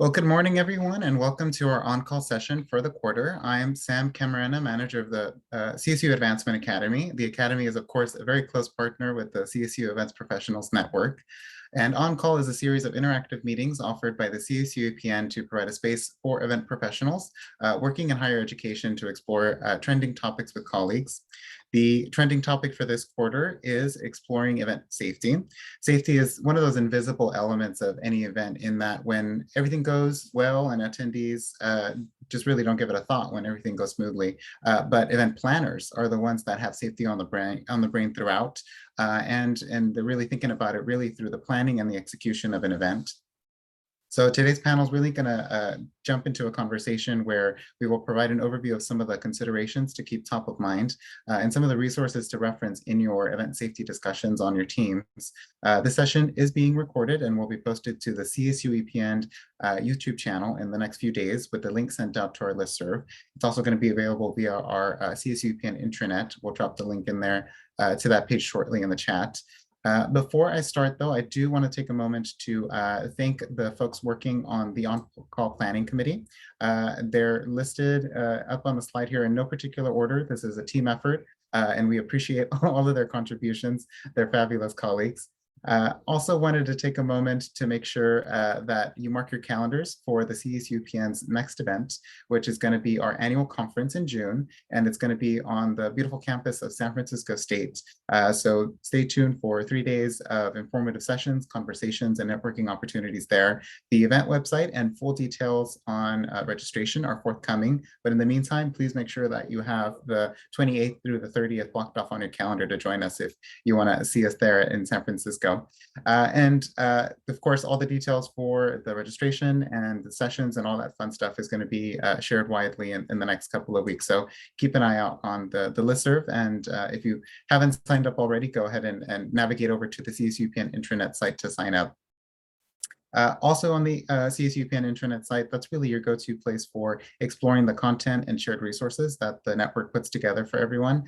Well, good morning, everyone, and welcome to our on-call session for the quarter. I'm Sam Camarena, manager of the CSU Advancement Academy. The Academy is, of course, a very close partner with the CSU Events Professionals Network. And On-Call is a series of interactive meetings offered by the CSUEPN to provide a space for event professionals working in higher education to explore trending topics with colleagues. The trending topic for this quarter is exploring event safety. Safety is one of those invisible elements of any event in that when everything goes well and attendees just really don't give it a thought when everything goes smoothly. But event planners are the ones that have safety on the brain throughout. And they're really thinking about it really through the planning and the execution of an event. So today's panel is really going to jump into a conversation where we will provide an overview of some of the considerations to keep top of mind and some of the resources to reference in your event safety discussions on your teams. This session is being recorded and will be posted to the CSUEPN YouTube channel in the next few days with the link sent out to our listserv. It's also going to be available via our CSUEPN intranet. We'll drop the link in there to that page shortly in the chat. Before I start, though, I do want to take a moment to thank the folks working on the On-Call Planning Committee. They're listed up on the slide here in no particular order. This is a team effort, and we appreciate all of their contributions. They're fabulous colleagues. Also wanted to take a moment to make sure that you mark your calendars for the CSUPN's next event, which is going to be our annual conference in June, and it's going to be on the beautiful campus of San Francisco State. So stay tuned for 3 days of informative sessions, conversations, and networking opportunities there. The event website and full details on registration are forthcoming, but in the meantime, please make sure that you have the 28th through the 30th blocked off on your calendar to join us if you want to see us there in San Francisco. Of course, all the details for the registration and the sessions and all that fun stuff is going to be shared widely in the next couple of weeks. So keep an eye out on the listserv. And if you haven't signed up already, go ahead and navigate over to the CSUPN intranet site to sign up. Also on the CSUPN intranet site, that's really your go-to place for exploring the content and shared resources that the network puts together for everyone.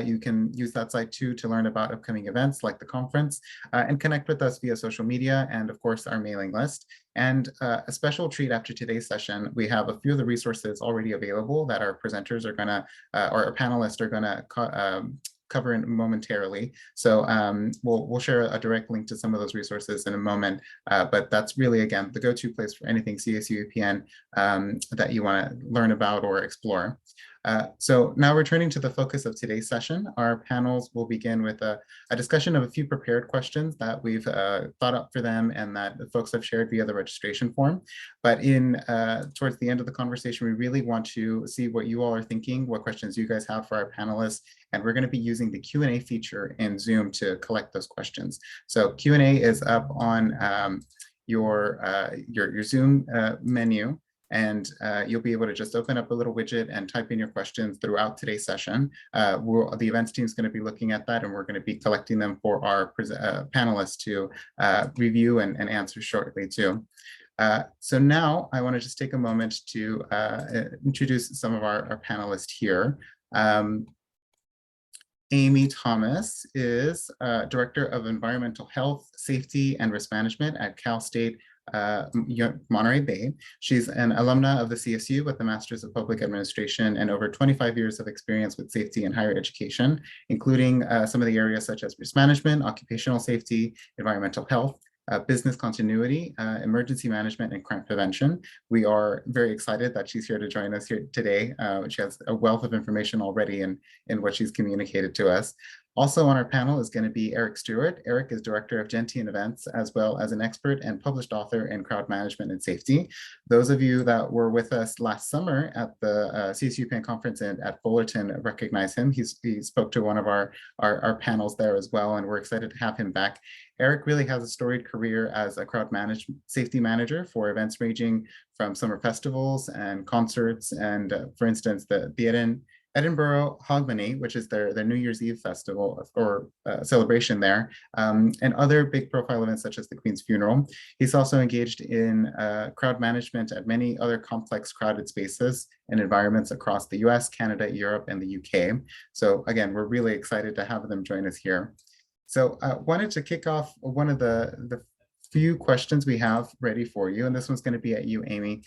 You can use that site too to learn about upcoming events like the conference and connect with us via social media and of course our mailing list. And a special treat after today's session, we have a few of the resources already available that our presenters are gonna, or our panelists are gonna cover in momentarily. So we'll share a direct link to some of those resources in a moment, but that's really, again, the go-to place for anything CSUEPN that you want to learn about or explore. So now returning to the focus of today's session, our panels will begin with a discussion of a few prepared questions that we've thought up for them and that the folks have shared via the registration form. But towards the end of the conversation, we really want to see what you all are thinking, what questions you guys have for our panelists, and we're going to be using the Q&A feature in Zoom to collect those questions. So Q&A is up on your Zoom menu. And you'll be able to just open up a little widget and type in your questions throughout today's session. The events team is going to be looking at that, and we're going to be collecting them for our panelists to review and answer shortly too. So now I want to just take a moment to introduce some of our panelists here. Amy Thomas is Director of Environmental Health, Safety, and Risk Management at Cal State Monterey Bay. She's an alumna of the CSU with a Master's of Public Administration and over 25 years of experience with safety in higher education, including some of the areas such as risk management, occupational safety, environmental health, business continuity, emergency management, and crime prevention. We are very excited that she's here to join us here today. She has a wealth of information already in what she's communicated to us. Also on our panel is going to be Eric Stuart. Eric is Director of Gentian Events, as well as an expert and published author in crowd management and safety. Those of you that were with us last summer at the CSUPN conference at Fullerton recognize him. He spoke to one of our panels there as well, and we're excited to have him back. Eric really has a storied career as a crowd safety manager for events ranging from summer festivals and concerts, and for instance, the Edinburgh Hogmanay, which is their New Year's Eve festival or celebration there, and other big profile events such as the Queen's funeral. He's also engaged in crowd management at many other complex crowded spaces and environments across the US, Canada, Europe, and the UK. So again, we're really excited to have them join us here. So I wanted to kick off one of the few questions we have ready for you, and this one's going to be at you, Amy.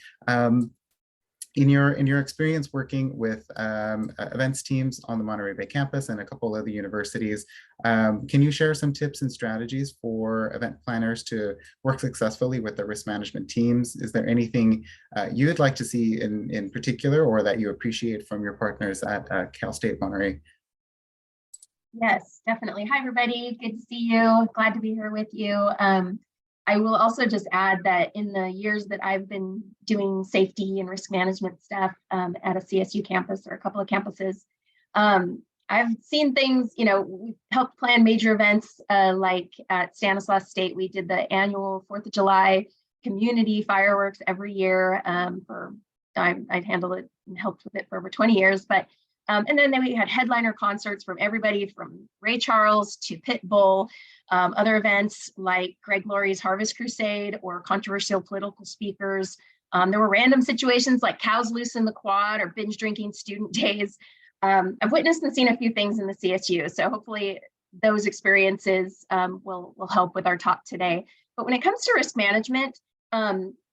In your experience working with events teams on the Monterey Bay campus and a couple other universities, can you share some tips and strategies for event planners to work successfully with their risk management teams? Is there anything you would like to see in particular, or that you appreciate from your partners at Cal State Monterey? Yes, definitely. Hi, everybody. Good to see you. Glad to be here with you. I will also just add that in the years that I've been doing safety and risk management stuff at a CSU campus or a couple of campuses, I've seen things, we helped plan major events like at Stanislaus State. We did the annual 4th of July community fireworks every year. I've handled it and helped with it for over 20 years. And then we had headliner concerts from everybody from Ray Charles to Pitbull, other events like Greg Laurie's Harvest Crusade or controversial political speakers. There were random situations like cows loose in the quad or binge drinking student days. I've witnessed and seen a few things in the CSU, so hopefully those experiences will help with our talk today. But when it comes to risk management,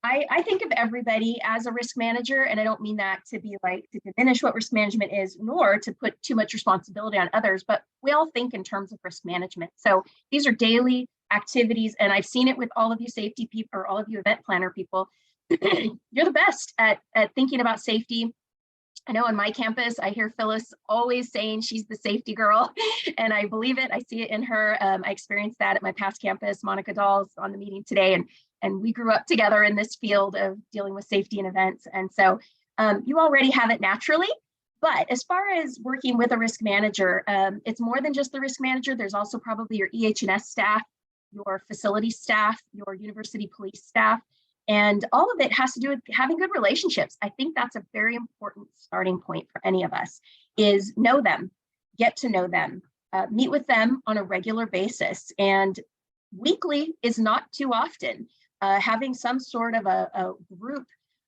I think of everybody as a risk manager, and I don't mean that to be like to diminish what risk management is, nor to put too much responsibility on others, but we all think in terms of risk management. So these are daily activities, and I've seen it with all of you safety people or all of you event planner people. You're the best at thinking about safety. I know on my campus, I hear Phyllis always saying she's the safety girl, and I believe it. I see it in her. I experienced that at my past campus. Monica Dahl's on the meeting today, and we grew up together in this field of dealing with safety and events. And so you already have it naturally. But as far as working with a risk manager, it's more than just the risk manager. There's also probably your EH&S staff, your facility staff, your university police staff. And all of it has to do with having good relationships. I think that's a very important starting point for any of us, is know them, get to know them, meet with them on a regular basis. And weekly is not too often. Having some sort of a group,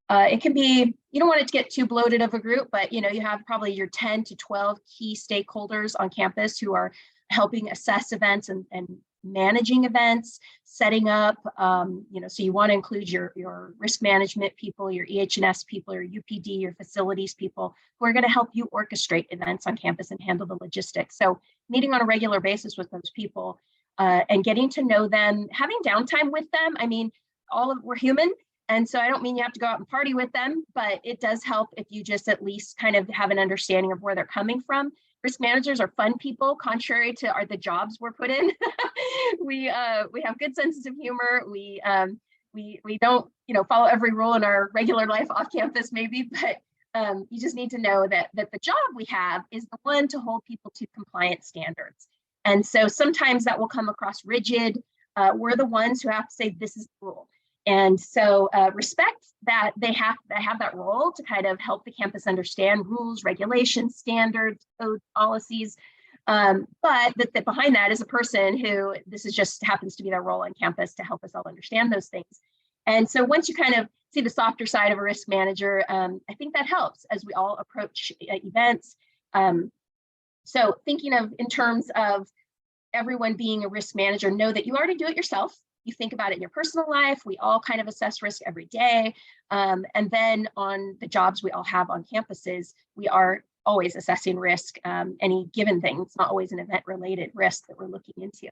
it can be, you don't want it to get too bloated of a group, but you have probably your 10 to 12 key stakeholders on campus who are helping assess events and managing events, setting up, so you want to include your risk management people, your EH&S people, your UPD, your facilities people who are going to help you orchestrate events on campus and handle the logistics. So meeting on a regular basis with those people and getting to know them, having downtime with them. I mean, we're human. And so I don't mean you have to go out and party with them, but it does help if you just at least kind of have an understanding of where they're coming from. Risk managers are fun people, contrary to the jobs we're put in. We have good senses of humor. We don't follow every rule in our regular life off campus maybe, but you just need to know that the job we have is the one to hold people to compliance standards. And so sometimes that will come across rigid. We're the ones who have to say this is the rule. And so respect that they have that role to kind of help the campus understand rules, regulations, standards, code, policies. But that behind that is a person who this is just happens to be their role on campus to help us all understand those things. And so once you kind of see the softer side of a risk manager, I think that helps as we all approach events. So thinking of in terms of everyone being a risk manager, know that you already do it yourself. You think about it in your personal life. We all kind of assess risk every day. And then on the jobs we all have on campuses, we are always assessing risk, any given thing. It's not always an event-related risk that we're looking into.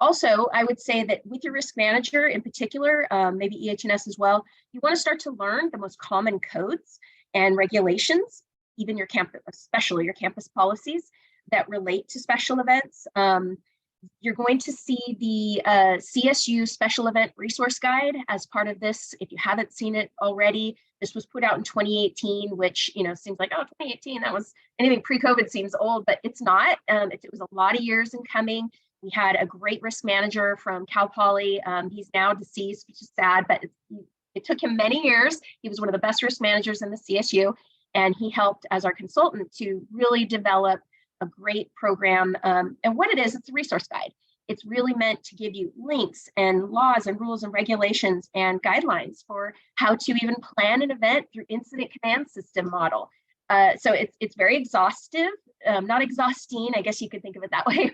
Also, I would say that with your risk manager in particular, maybe EH&S as well, you want to start to learn the most common codes and regulations, even your campus, especially your campus policies that relate to special events. You're going to see the CSU Special Event Resource Guide as part of this. If you haven't seen it already, this was put out in 2018, which seems like, oh, 2018, that was anything pre-COVID seems old, but it's not. It was a lot of years in coming. We had a great risk manager from Cal Poly. He's now deceased, which is sad, but it took him many years. He was one of the best risk managers in the CSU, and he helped as our consultant to really develop a great program. And what it is, it's a resource guide. It's really meant to give you links and laws and rules and regulations and guidelines for how to even plan an event through incident command system model. So it's very exhaustive, not exhausting, I guess you could think of it that way,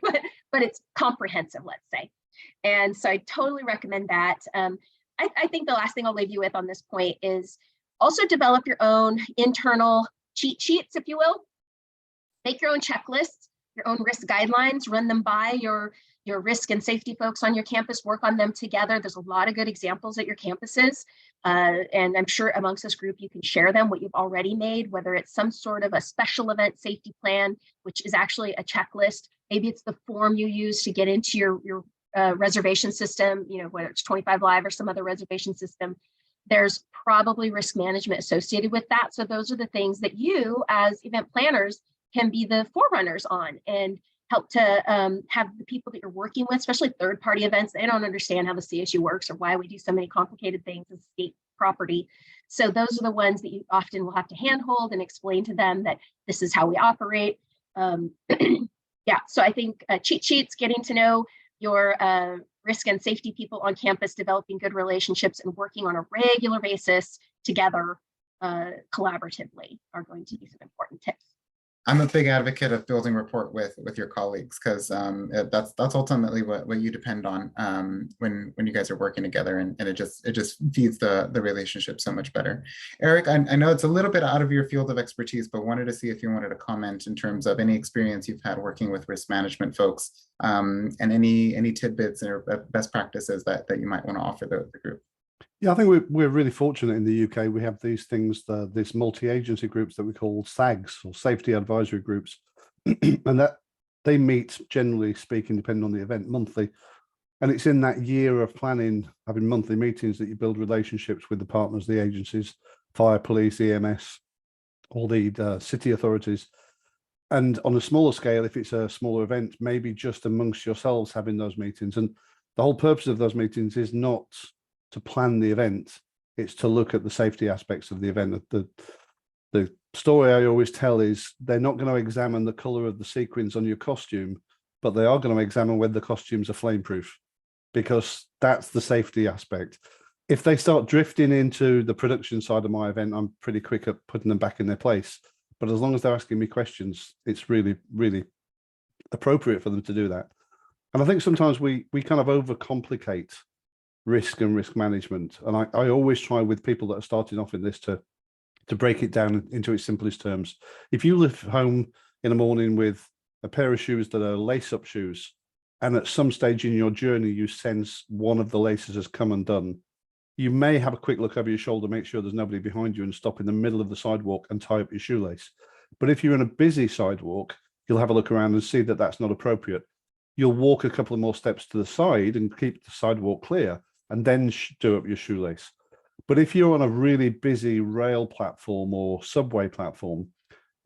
but it's comprehensive, let's say. And so I totally recommend that. I think the last thing I'll leave you with on this point is also develop your own internal cheat sheets, if you will. Make your own checklists, your own risk guidelines, run them by your risk and safety folks on your campus, work on them together. There's a lot of good examples at your campuses. And I'm sure amongst this group, you can share them, what you've already made, whether it's some sort of a special event safety plan, which is actually a checklist. Maybe it's the form you use to get into your reservation system, whether it's 25 Live or some other reservation system. There's probably risk management associated with that. So those are the things that you as event planners can be the forerunners on and help to have the people that you're working with, especially third-party events. They don't understand how the CSU works or why we do so many complicated things as state property. So those are the ones that you often will have to handhold and explain to them that this is how we operate. Yeah, so I think cheat sheets, getting to know your risk and safety people on campus, developing good relationships and working on a regular basis together collaboratively are going to be some important tips. I'm a big advocate of building rapport with your colleagues, because that's ultimately what you depend on when you guys are working together, and it just feeds the relationship so much better. Eric, I know it's a little bit out of your field of expertise, but wanted to see if you wanted to comment in terms of any experience you've had working with risk management folks, and any tidbits or best practices that you might want to offer the group. Yeah, I think we're really fortunate in the UK. We have these things, these multi-agency groups that we call SAGs, or Safety Advisory Groups, and that they meet, generally speaking, depending on the event, monthly. And it's in that year of planning, having monthly meetings, that you build relationships with the partners, the agencies, fire, police, EMS, all the city authorities. And on a smaller scale, if it's a smaller event, maybe just amongst yourselves having those meetings. And the whole purpose of those meetings is not to plan the event, it's to look at the safety aspects of the event. The story I always tell is they're not going to examine the color of the sequins on your costume, but they are going to examine whether the costumes are flameproof, because that's the safety aspect. If they start drifting into the production side of my event, I'm pretty quick at putting them back in their place. But as long as they're asking me questions, it's really, really appropriate for them to do that. And I think sometimes we kind of overcomplicate risk and risk management. And I always try with people that are starting off in this to break it down into its simplest terms. If you live home in the morning with a pair of shoes that are lace-up shoes, and at some stage in your journey, you sense one of the laces has come undone, you may have a quick look over your shoulder, make sure there's nobody behind you, and stop in the middle of the sidewalk and tie up your shoelace. But if you're in a busy sidewalk, you'll have a look around and see that that's not appropriate. You'll walk a couple of more steps to the side and keep the sidewalk clear, and then do up your shoelace. But if you're on a really busy rail platform or subway platform,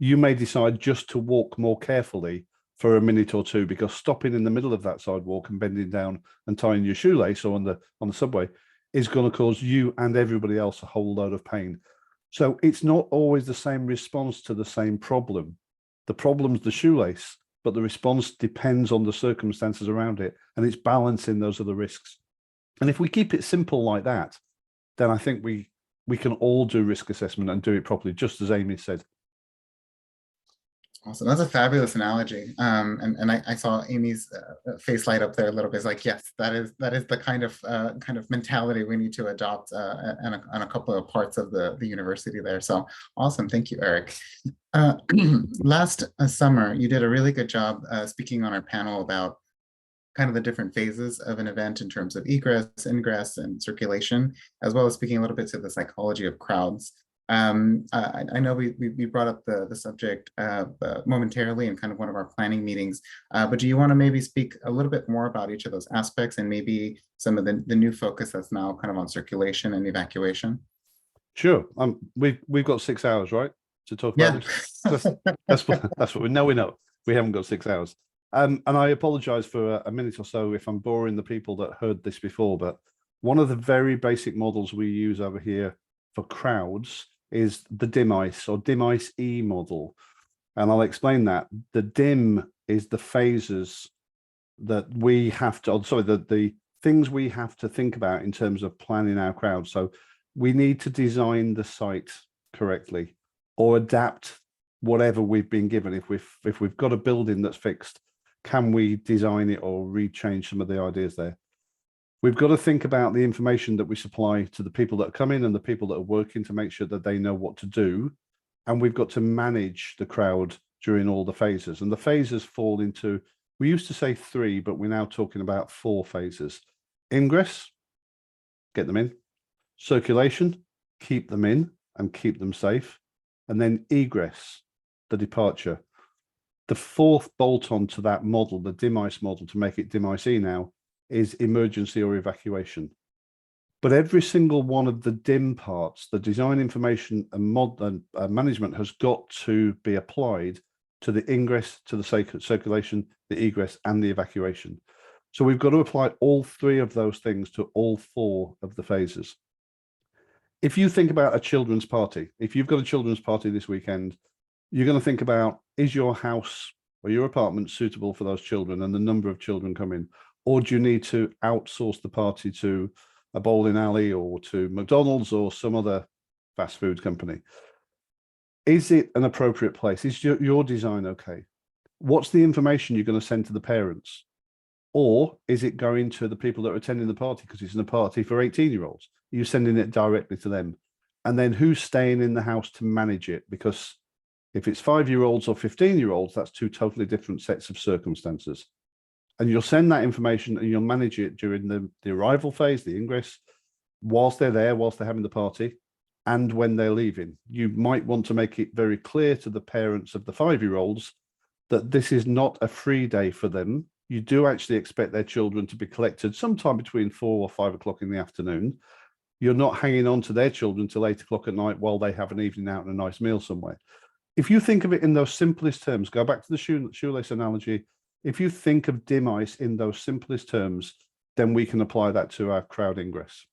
you may decide just to walk more carefully for a minute or two, because stopping in the middle of that sidewalk and bending down and tying your shoelace or on the subway is going to cause you and everybody else a whole load of pain. So it's not always the same response to the same problem. The problem's the shoelace, but the response depends on the circumstances around it, and it's balancing those other risks. And if we keep it simple like that, then I think we can all do risk assessment and do it properly, just as Amy said. Awesome. That's a fabulous analogy. And I saw Amy's face light up there a little bit. It's like, yes, that is the kind of mentality we need to adopt on a couple of parts of the university there. So awesome. Thank you, Eric. Last summer, you did a really good job speaking on our panel about kind of the different phases of an event in terms of egress, ingress, and circulation, as well as speaking a little bit to the psychology of crowds. I know we brought up the subject momentarily in kind of one of our planning meetings, but do you want to maybe speak a little bit more about each of those aspects and maybe some of the new focus that's now kind of on circulation and evacuation? Sure. We've got 6 hours, right, to talk about this? That's what we know. We haven't got 6 hours. And I apologize for a minute or so if I'm boring the people that heard this before, but one of the very basic models we use over here for crowds is the DIM ICE or DIM ICE E model. And I'll explain that. The DIM is the phases that we have to, the things we have to think about in terms of planning our crowd. So we need to design the site correctly or adapt whatever we've been given. If we've got a building that's fixed, can we design it or rechange some of the ideas there? We've got to think about the information that we supply to the people that are coming and the people that are working to make sure that they know what to do. And we've got to manage the crowd during all the phases. And the phases fall into, we used to say 3, but we're now talking about 4 phases. Ingress, get them in. Circulation, keep them in and keep them safe. And then egress, the departure. The 4th bolt-on to that model, the DIMICE model, to make it DIMICE now, is emergency or evacuation. But every single one of the DIM parts, the design information and management, has got to be applied to the ingress, to the circulation, the egress, and the evacuation. So we've got to apply all 3 of those things to all 4 of the phases. If you think about a children's party, if you've got a children's party this weekend, you're going to think about, is your house or your apartment suitable for those children and the number of children coming? Or do you need to outsource the party to a bowling alley or to McDonald's or some other fast food company? Is it an appropriate place? Is your design okay? What's the information you're going to send to the parents? Or is it going to the people that are attending the party because it's a party for 18-year-olds? You're sending it directly to them. And then who's staying in the house to manage it? Because if it's 5-year-olds or 15-year-olds, that's 2 totally different sets of circumstances. And you'll send that information and you'll manage it during the arrival phase, the ingress, whilst they're there, whilst they're having the party, and when they're leaving. You might want to make it very clear to the parents of the 5-year-olds that this is not a free day for them. You do actually expect their children to be collected sometime between 4 or 5 o'clock in the afternoon. You're not hanging on to their children till 8 o'clock at night while they have an evening out and a nice meal somewhere. If you think of it in those simplest terms, go back to the shoelace analogy. If you think of DIMICE in those simplest terms, then we can apply that to our crowd ingress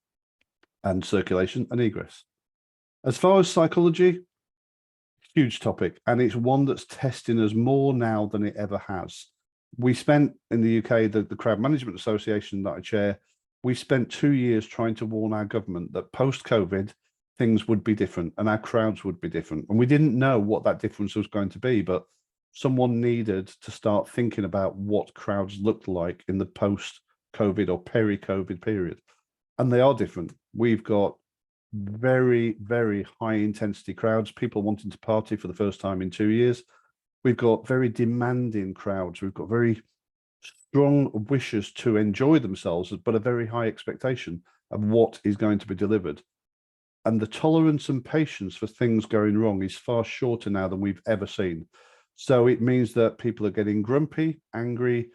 and circulation and egress. As far as psychology, huge topic, and it's one that's testing us more now than it ever has. We spent in the UK, the Crowd Management Association that I chair, we spent 2 years trying to warn our government that post-COVID, things would be different and our crowds would be different. And we didn't know what that difference was going to be, but someone needed to start thinking about what crowds looked like in the post-COVID or peri-COVID period. And they are different. We've got very, very high intensity crowds, people wanting to party for the first time in 2 years. We've got very demanding crowds. We've got very strong wishes to enjoy themselves, but a very high expectation of what is going to be delivered. And the tolerance and patience for things going wrong is far shorter now than we've ever seen. So it means that people are getting grumpy, angry,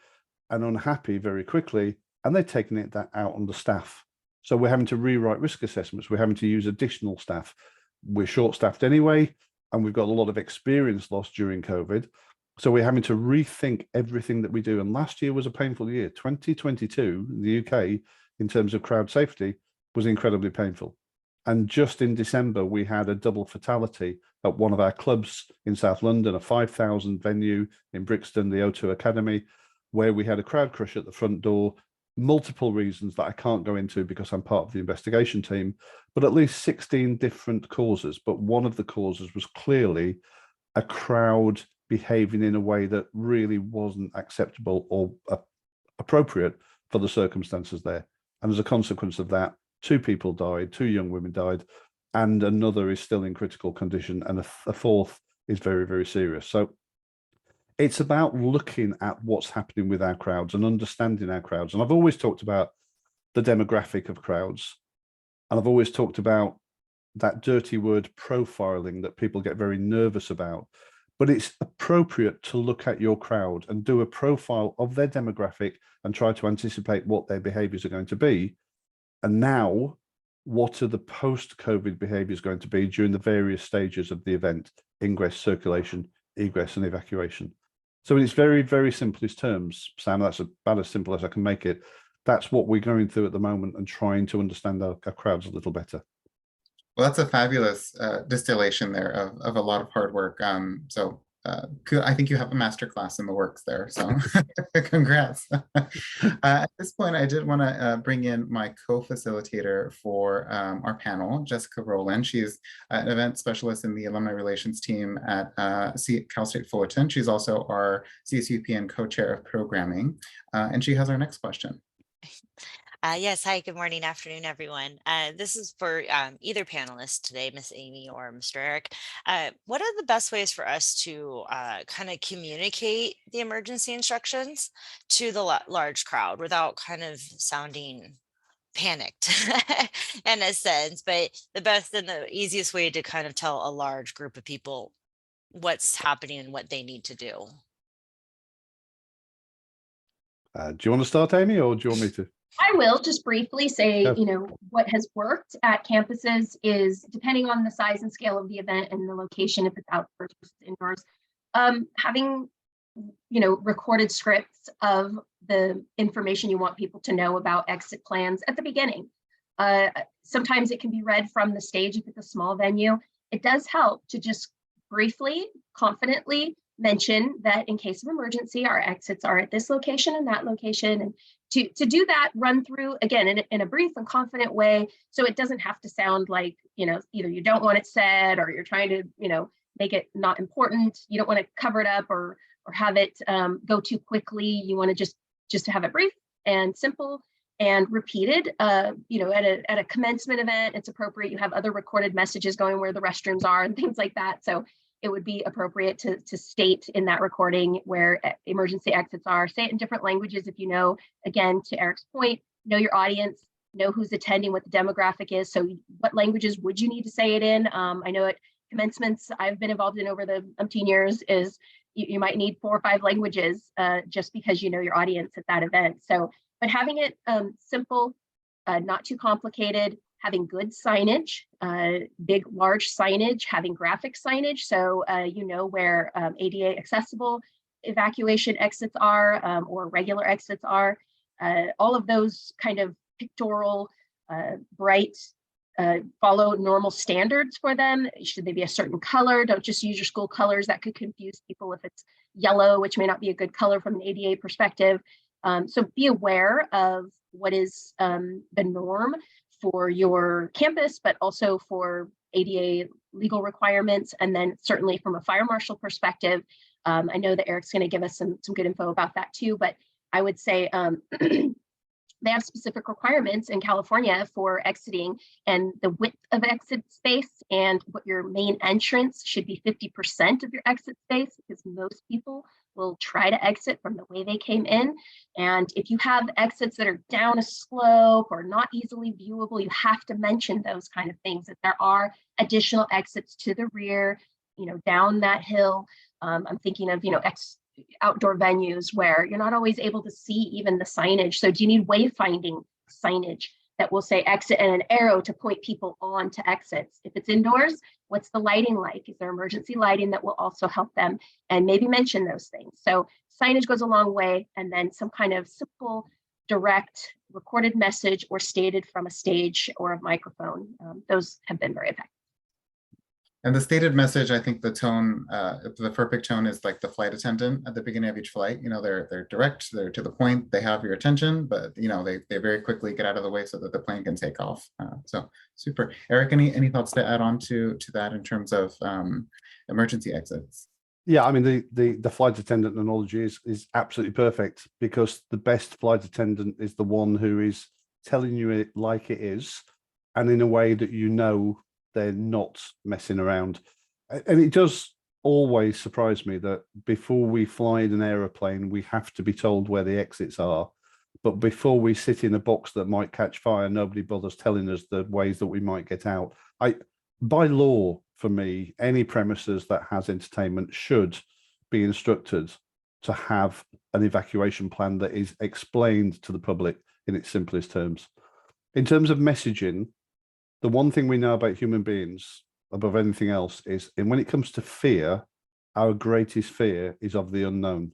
and unhappy very quickly, and they're taking it out on the staff. So we're having to rewrite risk assessments. We're having to use additional staff. We're short-staffed anyway, and we've got a lot of experience lost during COVID. So we're having to rethink everything that we do. And last year was a painful year. 2022 in the UK, in terms of crowd safety, was incredibly painful. And just in December, we had a double fatality at one of our clubs in South London, a 5,000 venue in Brixton, the O2 Academy, where we had a crowd crush at the front door. Multiple reasons that I can't go into because I'm part of the investigation team, but at least 16 different causes. But one of the causes was clearly a crowd behaving in a way that really wasn't acceptable or appropriate for the circumstances there. And as a consequence of that, 2 people died, 2 young women died, and another is still in critical condition, and a 4th is very, very serious. So it's about looking at what's happening with our crowds and understanding our crowds. And I've always talked about the demographic of crowds. And I've always talked about that dirty word profiling that people get very nervous about. But it's appropriate to look at your crowd and do a profile of their demographic and try to anticipate what their behaviors are going to be. And now, what are the post-COVID behaviors going to be during the various stages of the event: ingress, circulation, egress, and evacuation? So in its very, very simplest terms, Sam, that's about as simple as I can make it. That's what we're going through at the moment and trying to understand our crowds a little better. Well, that's a fabulous distillation there of a lot of hard work. I think you have a masterclass in the works there. So congrats. At this point, I did want to bring in my co-facilitator for our panel, Jessica Rowland. She's an event specialist in the alumni relations team at Cal State Fullerton. She's also our CSUEPN co-chair of programming. And she has our next question. Yes, hi, good morning, afternoon, everyone. This is for either panelist today, Miss Amy or Mr. Eric. What are the best ways for us to kind of communicate the emergency instructions to the large crowd without kind of sounding panicked in a sense, but the best and the easiest way to kind of tell a large group of people what's happening and what they need to do? Do you want to start, Amy, or do you want me to? I will just briefly say, Yeah. what has worked at campuses is, depending on the size and scale of the event and the location, if it's outdoors versus indoors, having, recorded scripts of the information you want people to know about exit plans at the beginning. Sometimes it can be read from the stage if it's a small venue. It does help to just briefly, confidently mention that in case of emergency, our exits are at this location and that location. And to do that, run through again in a brief and confident way, so it doesn't have to sound like, either you don't want it said or you're trying to, make it not important. You don't want to cover it up or have it go too quickly. You want to just to have it brief and simple and repeated. At a commencement event, it's appropriate. You have other recorded messages going where the restrooms are and things like that. So it would be appropriate to state in that recording where emergency exits are. Say it in different languages if you know, again, to Eric's point, know your audience, know who's attending, what the demographic is. So what languages would you need to say it in? I know at commencements I've been involved in over the umpteen years is you might need 4 or 5 languages just because you know your audience at that event. So, but having it simple, not too complicated, having good signage, big, large signage, having graphic signage, so where ADA accessible evacuation exits are or regular exits are. All of those kind of pictorial, bright, follow normal standards for them. Should they be a certain color? Don't just use your school colors. That could confuse people if it's yellow, which may not be a good color from an ADA perspective. So be aware of what is the norm for your campus, but also for ADA legal requirements. And then certainly from a fire marshal perspective, I know that Eric's going to give us some good info about that too, but I would say they have specific requirements in California for exiting, and the width of exit space and what your main entrance should be 50% of your exit space, because most people will try to exit from the way they came in. And if you have exits that are down a slope or not easily viewable, you have to mention those kind of things, that there are additional exits to the rear, down that hill. I'm thinking of, outdoor venues where you're not always able to see even the signage. So do you need wayfinding signage that will say exit and an arrow to point people on to exits? If it's indoors, what's the lighting like? Is there emergency lighting that will also help them? And maybe mention those things. So signage goes a long way, and then some kind of simple, direct, recorded message or stated from a stage or a microphone. Those have been very effective. And the stated message, I think the tone, the perfect tone is like the flight attendant at the beginning of each flight. They're direct, they're to the point, they have your attention, but they very quickly get out of the way so that the plane can take off. So super. Eric, any thoughts to add on to that in terms of emergency exits? Yeah, I mean, the flight attendant analogy is absolutely perfect, because the best flight attendant is the one who is telling you it like it is, and in a way that they're not messing around. And it does always surprise me that before we fly in an aeroplane, we have to be told where the exits are. But before we sit in a box that might catch fire, nobody bothers telling us the ways that we might get out. By law, for me, any premises that has entertainment should be instructed to have an evacuation plan that is explained to the public in its simplest terms. In terms of messaging, the one thing we know about human beings above anything else is, and when it comes to fear, our greatest fear is of the unknown.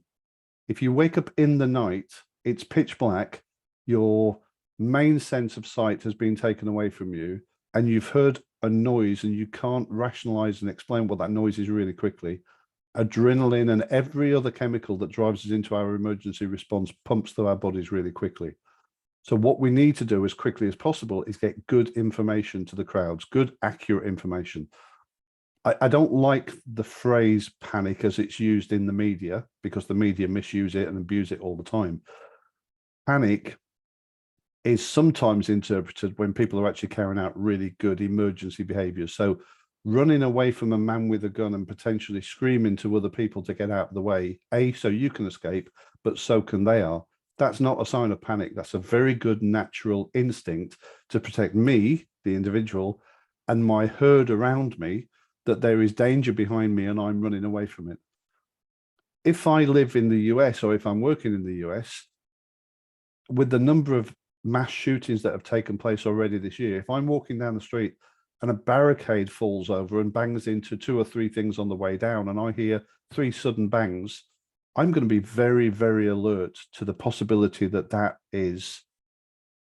If you wake up in the night, it's pitch black, your main sense of sight has been taken away from you, and you've heard a noise and you can't rationalize and explain what that noise is really quickly. Adrenaline and every other chemical that drives us into our emergency response pumps through our bodies really quickly. So what we need to do as quickly as possible is get good information to the crowds, good, accurate information. I don't like the phrase panic as it's used in the media, because the media misuse it and abuse it all the time. Panic is sometimes interpreted when people are actually carrying out really good emergency behaviors. So running away from a man with a gun and potentially screaming to other people to get out of the way, A, so you can escape, but so can they are. That's not a sign of panic. That's a very good natural instinct to protect me, the individual, and my herd around me, that there is danger behind me and I'm running away from it. If I live in the US or if I'm working in the US, with the number of mass shootings that have taken place already this year, if I'm walking down the street and a barricade falls over and bangs into 2 or 3 things on the way down, and I hear 3 sudden bangs, I'm going to be very, very alert to the possibility that that is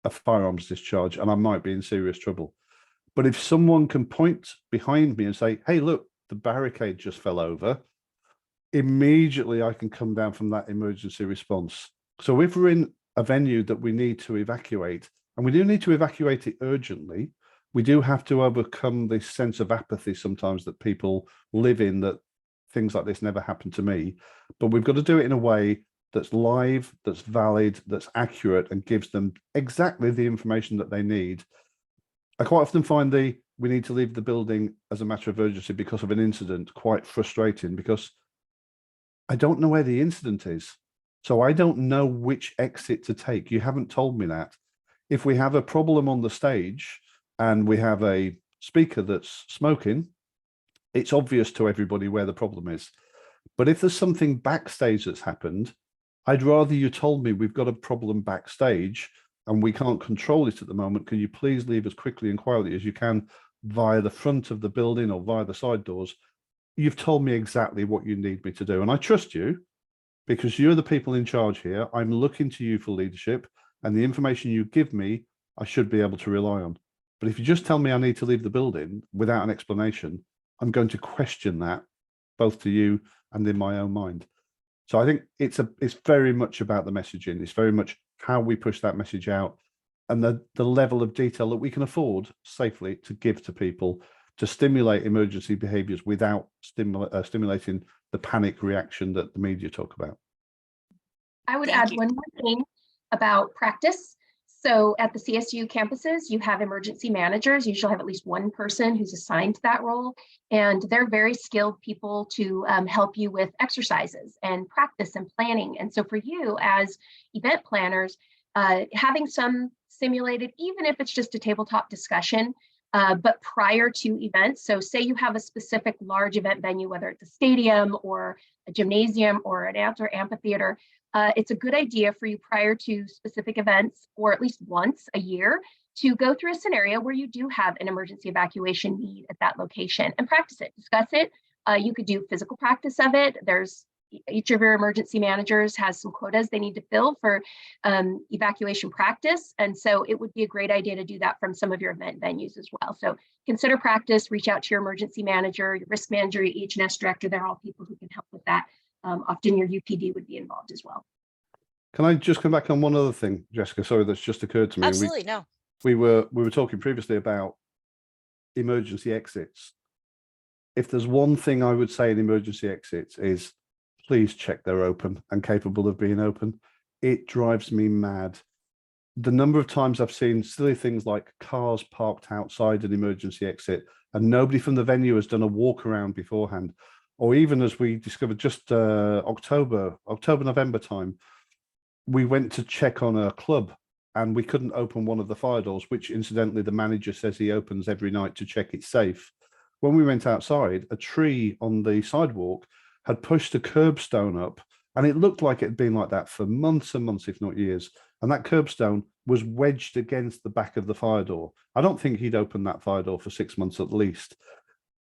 a firearms discharge and I might be in serious trouble. But if someone can point behind me and say, hey, look, the barricade just fell over, immediately I can come down from that emergency response. So if we're in a venue that we need to evacuate, and we do need to evacuate it urgently, we do have to overcome this sense of apathy sometimes that people live in, that things like this never happen to me. But we've got to do it in a way that's live, that's valid, that's accurate, and gives them exactly the information that they need. I quite often find we need to leave the building as a matter of urgency because of an incident quite frustrating, because I don't know where the incident is. So I don't know which exit to take. You haven't told me that. If we have a problem on the stage and we have a speaker that's smoking, it's obvious to everybody where the problem is. But if there's something backstage that's happened, I'd rather you told me we've got a problem backstage and we can't control it at the moment. Can you please leave as quickly and quietly as you can via the front of the building or via the side doors? You've told me exactly what you need me to do. And I trust you because you're the people in charge here. I'm looking to you for leadership, and the information you give me, I should be able to rely on. But if you just tell me I need to leave the building without an explanation, I'm going to question that both to you and in my own mind. So I think it's very much about the messaging. It's very much how we push that message out and the level of detail that we can afford safely to give to people to stimulate emergency behaviors without stimulating the panic reaction that the media talk about. I would Thank add you. one more thing about practice. So at the CSU campuses, you have emergency managers. You usually have at least one person who's assigned to that role. And they're very skilled people to help you with exercises and practice and planning. And so for you as event planners, having some simulated, even if it's just a tabletop discussion, but prior to events. So say you have a specific large event venue, whether it's a stadium or a gymnasium or an outdoor amphitheater, it's a good idea for you prior to specific events, or at least once a year, to go through a scenario where you do have an emergency evacuation need at that location and practice it, discuss it. You could do physical practice of it. Each of your emergency managers has some quotas they need to fill for evacuation practice. And so it would be a great idea to do that from some of your event venues as well. So consider practice, reach out to your emergency manager, your risk manager, your EH&S director. They're all people who can help with that. Often your UPD would be involved as well. Can I just come back on one other thing, Jessica? Sorry, that's just occurred to me. Absolutely, no. We were talking previously about emergency exits. If there's one thing I would say in emergency exits is please check they're open and capable of being open. It drives me mad. The number of times I've seen silly things like cars parked outside an emergency exit and nobody from the venue has done a walk around beforehand. Or even as we discovered just October, November time, we went to check on a club and we couldn't open one of the fire doors, which incidentally the manager says he opens every night to check it's safe. When we went outside, a tree on the sidewalk had pushed a curbstone up, and it looked like it had been like that for months and months, if not years. And that curbstone was wedged against the back of the fire door. I don't think he'd opened that fire door for 6 months at least.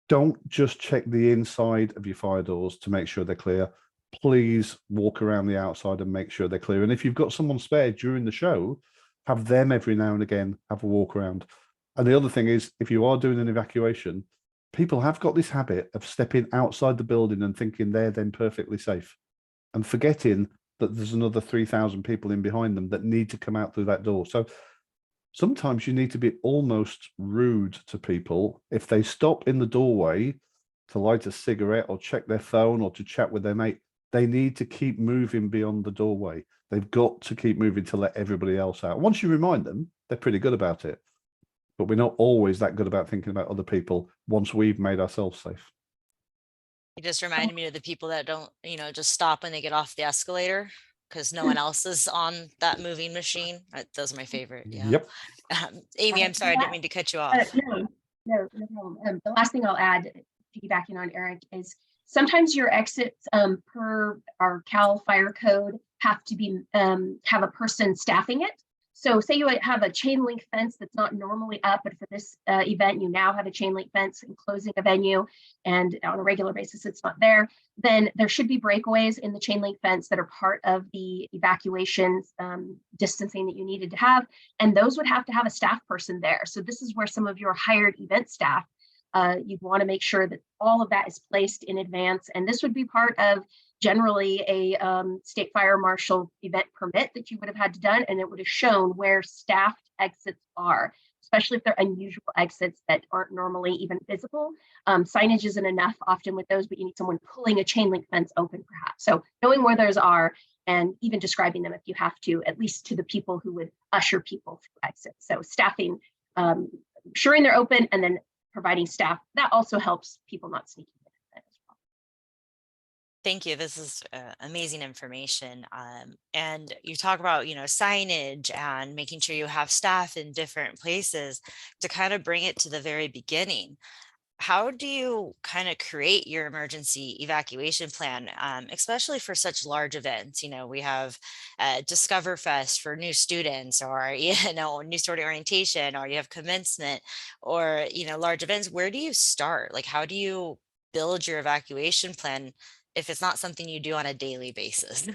Don't just check the inside of your fire doors to make sure they're clear. Please walk around the outside and make sure they're clear. And if you've got someone spare during the show, have them every now and again have a walk around. And the other thing is, if you are doing an evacuation, people have got this habit of stepping outside the building and thinking they're then perfectly safe and forgetting that there's another 3,000 people in behind them that need to come out through that door. So sometimes you need to be almost rude to people. If they stop in the doorway to light a cigarette or check their phone or to chat with their mate, they need to keep moving beyond the doorway. They've got to keep moving to let everybody else out. Once you remind them, they're pretty good about it. But we're not always that good about thinking about other people once we've made ourselves safe. You just reminded me of the people that don't, just stop when they get off the escalator because no one else is on that moving machine. Those are my favorite. Yeah. Yep. Amy, I'm sorry, I didn't mean to cut you off. No problem. The last thing I'll add, piggybacking on Eric, is sometimes your exits per our Cal Fire Code have to be have a person staffing it. So say you have a chain link fence that's not normally up, but for this event, you now have a chain link fence enclosing a venue, and on a regular basis, it's not there. Then there should be breakaways in the chain link fence that are part of the evacuation distancing that you needed to have. And those would have to have a staff person there. So this is where some of your hired event staff, you'd want to make sure that all of that is placed in advance. And this would be part of generally a state fire marshal event permit that you would have had to done, and it would have shown where staffed exits are, especially if they're unusual exits that aren't normally even visible. Signage isn't enough often with those, but you need someone pulling a chain link fence open perhaps. So knowing where those are and even describing them if you have to, at least to the people who would usher people through exits. So staffing, ensuring they're open, and then providing staff, that also helps people not sneaking in. Thank you. This is amazing information. And you talk about, signage and making sure you have staff in different places to kind of bring it to the very beginning. How do you kind of create your emergency evacuation plan, especially for such large events? We have Discover Fest for new students, or, new student orientation, or you have commencement, or, large events. Where do you start? Like, how do you build your evacuation plan if it's not something you do on a daily basis?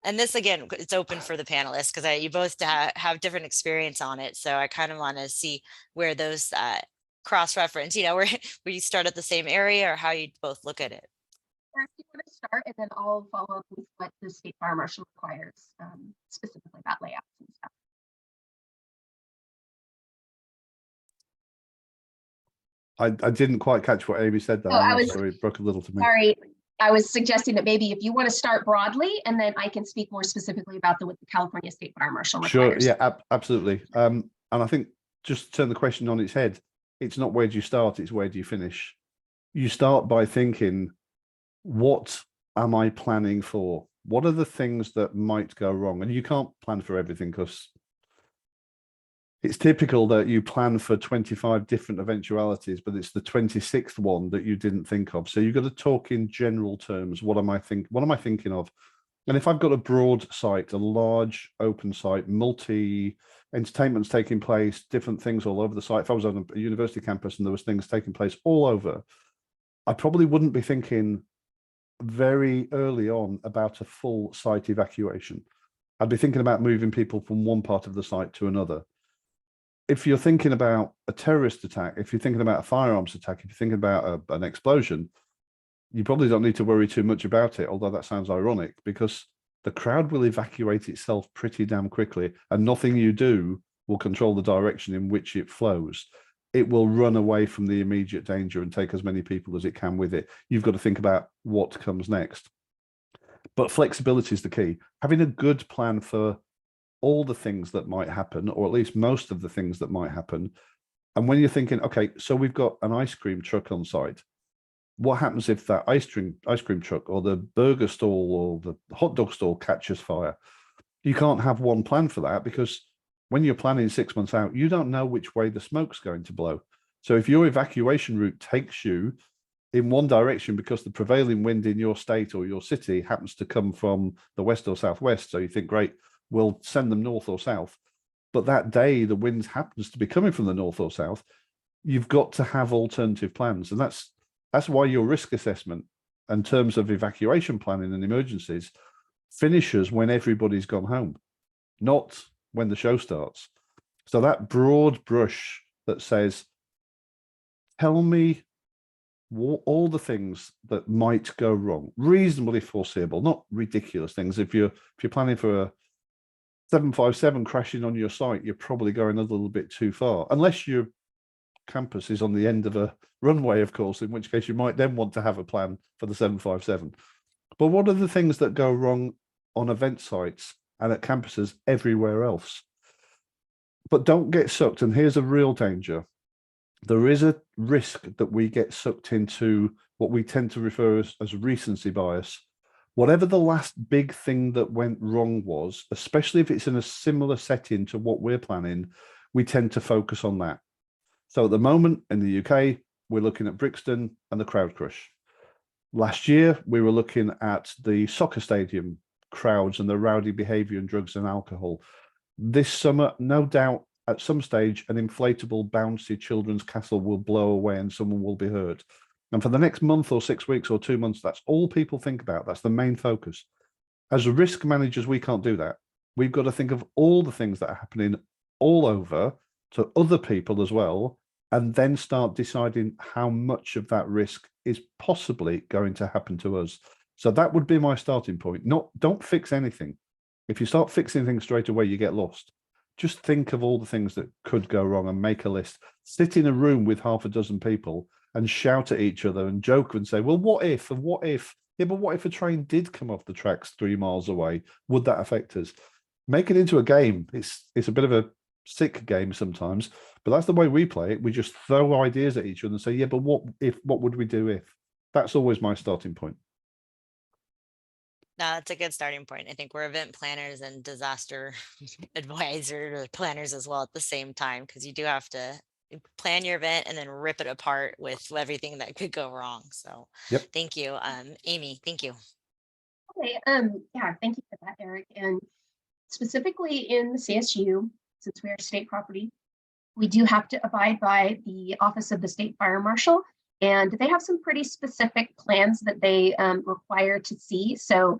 And this, again, it's open for the panelists because you both have different experience on it. So I kind of want to see where those cross-reference, where you start at the same area, or how you both look at it. If you want to start, and then I'll follow up with what the state fire marshal requires, specifically about layouts and stuff. I didn't quite catch what Amy said there. Oh, Sorry, it broke a little to me. Sorry, I was suggesting that maybe if you want to start broadly, and then I can speak more specifically about what the California State Fire Marshal requires. Sure, yeah, absolutely. And I think just to turn the question on its head, it's not where do you start, it's where do you finish. You start by thinking, what am I planning for? What are the things that might go wrong? And you can't plan for everything because it's typical that you plan for 25 different eventualities, but it's the 26th one that you didn't think of. So you've got to talk in general terms. What am I thinking of? And if I've got a broad site, a large open site, multi-entertainments taking place, different things all over the site. If I was on a university campus and there was things taking place all over, I probably wouldn't be thinking very early on about a full site evacuation. I'd be thinking about moving people from one part of the site to another. If you're thinking about a terrorist attack, if you're thinking about a firearms attack, if you're thinking about an explosion, you probably don't need to worry too much about it, although that sounds ironic, because the crowd will evacuate itself pretty damn quickly, and nothing you do will control the direction in which it flows. It will run away from the immediate danger and take as many people as it can with it. You've got to think about what comes next. But flexibility is the key. Having a good plan for all the things that might happen, or at least most of the things that might happen. And when you're thinking, okay, so we've got an ice cream truck on site. What happens if that ice cream truck or the burger stall or the hot dog stall catches fire? You can't have one plan for that, because when you're planning 6 months out, you don't know which way the smoke's going to blow. So if your evacuation route takes you in one direction because the prevailing wind in your state or your city happens to come from the west or southwest, so you think, great, we'll send them north or south. But that day, the wind happens to be coming from the north or south. You've got to have alternative plans. And that's why your risk assessment in terms of evacuation planning and emergencies finishes when everybody's gone home, not when the show starts. So that broad brush that says, tell me all the things that might go wrong, reasonably foreseeable, not ridiculous things. If you're planning for a 757 crashing on your site, you're probably going a little bit too far, unless your campus is on the end of a runway, of course, in which case you might then want to have a plan for the 757. But what are the things that go wrong on event sites and at campuses everywhere else? But don't get sucked. And here's a real danger. There is a risk that we get sucked into what we tend to refer as recency bias. Whatever the last big thing that went wrong was, especially if it's in a similar setting to what we're planning, we tend to focus on that. So at the moment in the UK, we're looking at Brixton and the crowd crush. Last year, we were looking at the soccer stadium crowds and the rowdy behavior and drugs and alcohol. This summer, no doubt, at some stage, an inflatable, bouncy children's castle will blow away and someone will be hurt. And for the next month or 6 weeks or 2 months, that's all people think about. That's the main focus. As risk managers, we can't do that. We've got to think of all the things that are happening all over to other people as well, and then start deciding how much of that risk is possibly going to happen to us. So that would be my starting point. Don't fix anything. If you start fixing things straight away, you get lost. Just think of all the things that could go wrong and make a list. Sit in a room with half a dozen people and shout at each other and joke and say, well, what if, and what if? Yeah, but what if a train did come off the tracks 3 miles away? Would that affect us? Make it into a game. It's a bit of a sick game sometimes, but that's the way we play it. We just throw ideas at each other and say, yeah, but what if, what would we do if? That's always my starting point. No, that's a good starting point. I think we're event planners and disaster advisor planners as well at the same time, because you do have to plan your event and then rip it apart with everything that could go wrong. So Yep. Thank you. Amy, thank you. Okay, yeah, thank you for that, Eric. And specifically in the CSU, since we are state property, we do have to abide by the Office of the State Fire Marshal, and they have some pretty specific plans that they require to see. So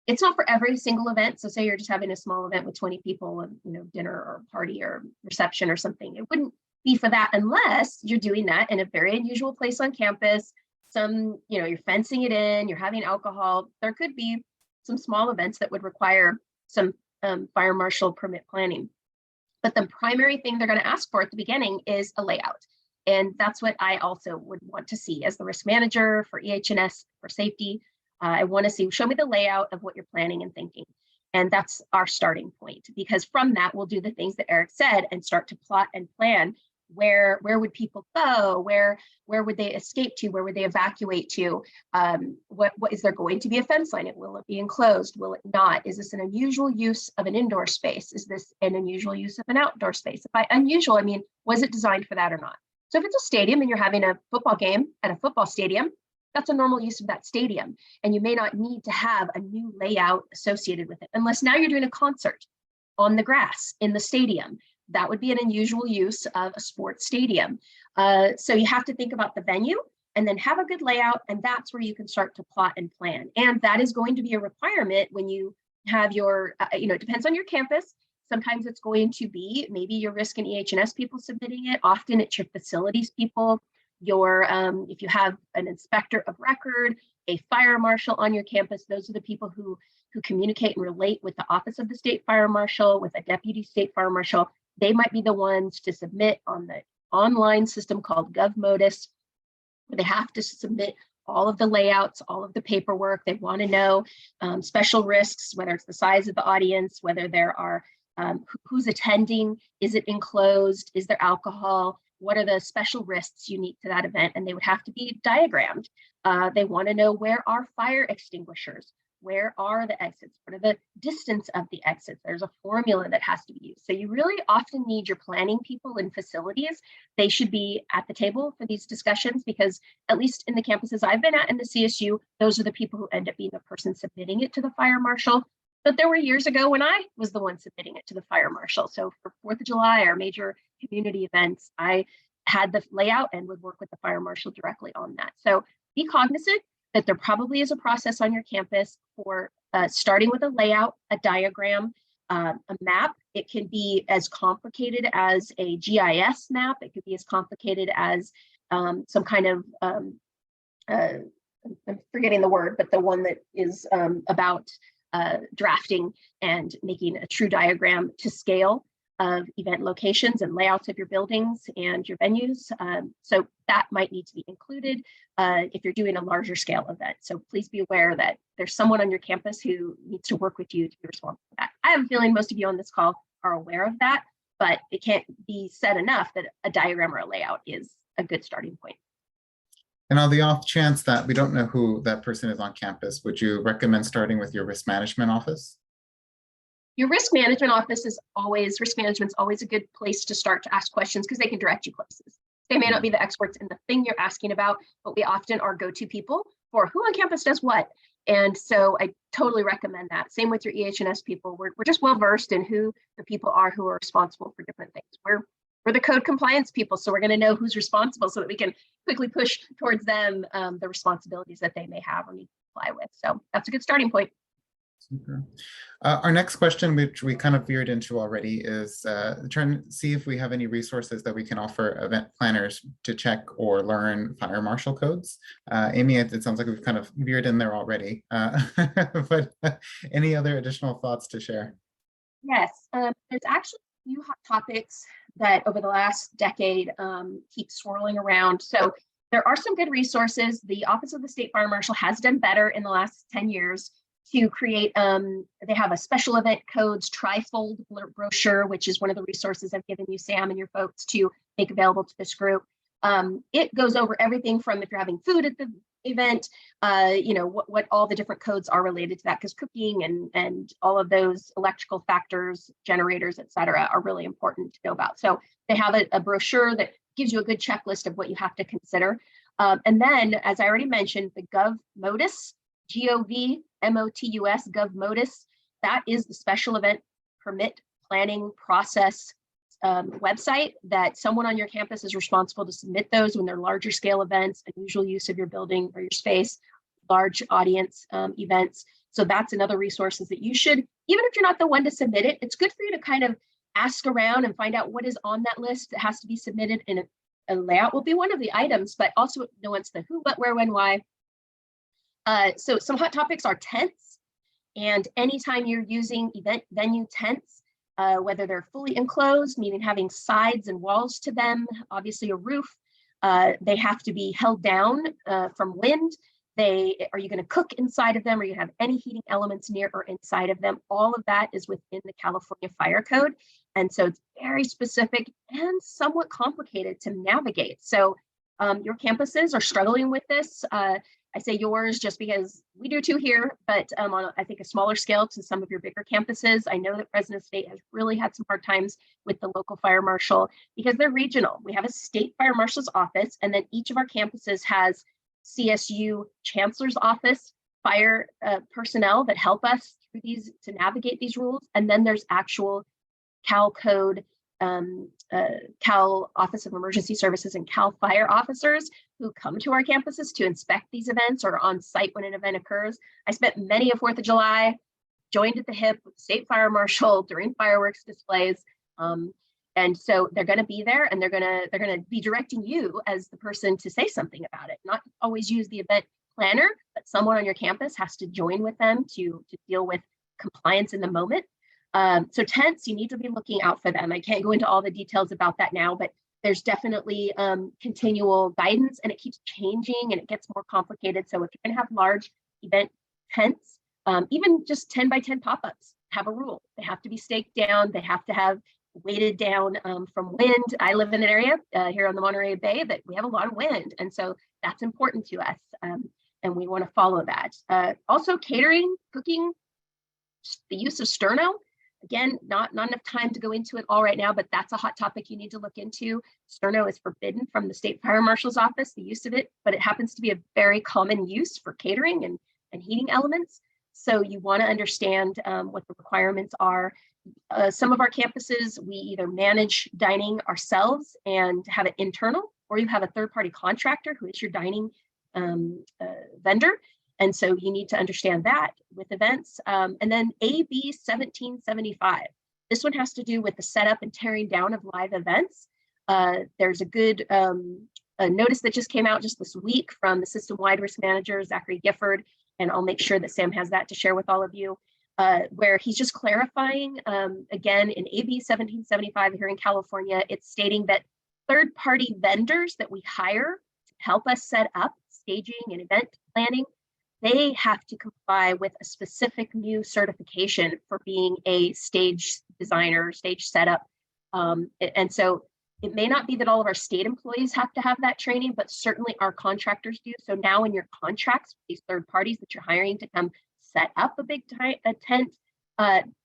it's not for every single event. So say you're just having a small event with 20 people and, you know, dinner or party or reception or something. It wouldn't be for that unless you're doing that in a very unusual place on campus. Some, you know, you're fencing it in, you're having alcohol. There could be some small events that would require some fire marshal permit planning. But the primary thing they're going to ask for at the beginning is a layout. And that's what I also would want to see as the risk manager for EH&S for safety. I want to see, show me the layout of what you're planning and thinking. And that's our starting point, because from that, we'll do the things that Eric said and start to plot and plan where would people go? Where would they escape to? Where would they evacuate to? What is there going to be a fence line? Will it be enclosed? Will it not? Is this an unusual use of an indoor space? Is this an unusual use of an outdoor space? By unusual, I mean, was it designed for that or not? So if it's a stadium and you're having a football game at a football stadium, that's a normal use of that stadium. And you may not need to have a new layout associated with it, unless now you're doing a concert on the grass in the stadium. That would be an unusual use of a sports stadium. So you have to think about the venue and then have a good layout, and that's where you can start to plot and plan. And that is going to be a requirement when you have your, it depends on your campus. Sometimes it's going to be maybe your risk and EH&S people submitting it. Often it's your facilities people, your if you have an inspector of record, a fire marshal on your campus, those are the people who communicate and relate with the Office of the State Fire Marshal, with a Deputy State Fire Marshal. They might be the ones to submit on the online system called GovModus, where they have to submit all of the layouts, all of the paperwork. They want to know special risks, whether it's the size of the audience, whether there are who's attending, is it enclosed, is there alcohol, what are the special risks unique to that event, and they would have to be diagrammed. They want to know, where are fire extinguishers? Where are the exits? What are the distance of the exits? There's a formula that has to be used. So you really often need your planning people in facilities. They should be at the table for these discussions, because at least in the campuses I've been at in the CSU, those are the people who end up being the person submitting it to the fire marshal. But there were years ago when I was the one submitting it to the fire marshal. So for 4th of July or major community events, I had the layout and would work with the fire marshal directly on that. So be cognizant that there probably is a process on your campus for starting with a layout, a diagram, a map. It can be as complicated as a GIS map. It could be as complicated as some kind of, I'm forgetting the word, but the one that is about drafting and making a true diagram to scale. of event locations and layouts of your buildings and your venues. So that might need to be included if you're doing a larger scale event. So please be aware that there's someone on your campus who needs to work with you to be responsible for that. I have a feeling most of you on this call are aware of that, but it can't be said enough that a diagram or a layout is a good starting point. And on the off chance that we don't know who that person is on campus, would you recommend starting with your risk management office? Your risk management office is always, risk management's always a good place to start to ask questions because they can direct you places. They may not be the experts in the thing you're asking about, but we often are go-to people for who on campus does what. And so I totally recommend that. Same with your EH&S people. We're just well-versed in who the people are who are responsible for different things. We're the code compliance people, so we're going to know who's responsible so that we can quickly push towards them the responsibilities that they may have or need to comply with. So that's a good starting point. Super. Our next question, which we kind of veered into already, is trying to see if we have any resources that we can offer event planners to check or learn fire marshal codes. Amy, it sounds like we've kind of veered in there already, but any other additional thoughts to share? Yes, there's actually a few hot topics that over the last decade keep swirling around. So there are some good resources. The Office of the State Fire Marshal has done better in the last 10 years to create, they have a special event codes trifold brochure, which is one of the resources I've given you, Sam, and your folks to make available to this group. It goes over everything from if you're having food at the event, what all the different codes are related to that, because cooking and all of those electrical factors, generators, et cetera, are really important to know about. So they have a brochure that gives you a good checklist of what you have to consider. And then, as I already mentioned, the GovMotus, GovMotus, GovMotus, that is the special event permit planning process website that someone on your campus is responsible to submit those when they're larger scale events, unusual use of your building or your space, large audience events. So that's another resource that you should, even if you're not the one to submit it, it's good for you to kind of ask around and find out what is on that list that has to be submitted, and a layout will be one of the items, but also nuance the who, what, where, when, why. So some hot topics are tents, and anytime you're using event venue tents, whether they're fully enclosed, meaning having sides and walls to them, obviously a roof, they have to be held down from wind. Are you going to cook inside of them? Are you going to have any heating elements near or inside of them? All of that is within the California Fire Code. And so it's very specific and somewhat complicated to navigate. So your campuses are struggling with this. I say yours just because we do too here, but on, I think, a smaller scale to some of your bigger campuses. I know that Fresno State has really had some hard times with the local fire marshal because they're regional. We have a state fire marshal's office, and then each of our campuses has CSU chancellor's office fire personnel that help us through these to navigate these rules. And then there's actual Cal Code, Cal Office of Emergency Services and Cal Fire officers who come to our campuses to inspect these events or on site when an event occurs. I spent many a 4th of July, joined at the hip with the state fire marshal during fireworks displays. And so they're going to be there, and they're going to be directing you as the person to say something about it. Not always use the event planner, but someone on your campus has to join with them to deal with compliance in the moment. So tents, you need to be looking out for them. I can't go into all the details about that now, but there's definitely continual guidance, and it keeps changing and it gets more complicated. So if you're going to have large event tents, even just 10 by 10 pop-ups have a rule. They have to be staked down. They have to have weighted down from wind. I live in an area here on the Monterey Bay that we have a lot of wind. And so that's important to us. And we want to follow that. Also catering, cooking, the use of sterno. Again, not enough time to go into it all right now, but that's a hot topic you need to look into. Sterno is forbidden from the state fire marshal's office, the use of it, but it happens to be a very common use for catering and heating elements. So you want to understand what the requirements are. Some of our campuses, we either manage dining ourselves and have it internal, or you have a third-party contractor who is your dining vendor. And so you need to understand that with events. And then AB 1775. This one has to do with the setup and tearing down of live events. There's a good a notice that just came out just this week from the system-wide risk manager, Zachary Gifford, and I'll make sure that Sam has that to share with all of you. where he's just clarifying, again, in AB 1775 here in California, it's stating that third-party vendors that we hire to help us set up staging and event planning, they have to comply with a specific new certification for being a stage designer, stage setup. And so it may not be that all of our state employees have to have that training, but certainly our contractors do. So now in your contracts, these third parties that you're hiring to come set up a big tent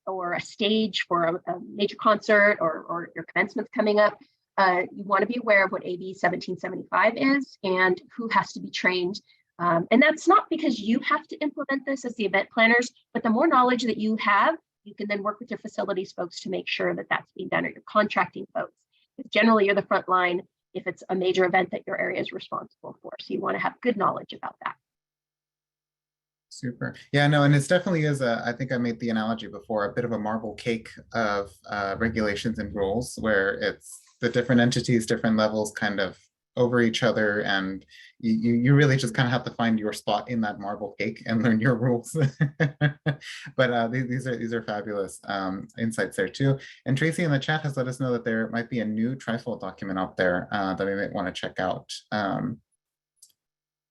or a stage for a major concert or your commencement's coming up, you want to be aware of what AB 1775 is and who has to be trained. And that's not because you have to implement this as the event planners, but the more knowledge that you have, you can then work with your facilities folks to make sure that that's being done, or your contracting folks. Because generally you're the front line if it's a major event that your area is responsible for. So you want to have good knowledge about that. Super. Yeah, no, and it's definitely is I think I made the analogy before, a bit of a marble cake of regulations and rules where it's the different entities, different levels kind of over each other, and you really just kind of have to find your spot in that marble cake and learn your rules. But these are fabulous insights there too. And Tracy in the chat has let us know that there might be a new trifold document out there that we might want to check out.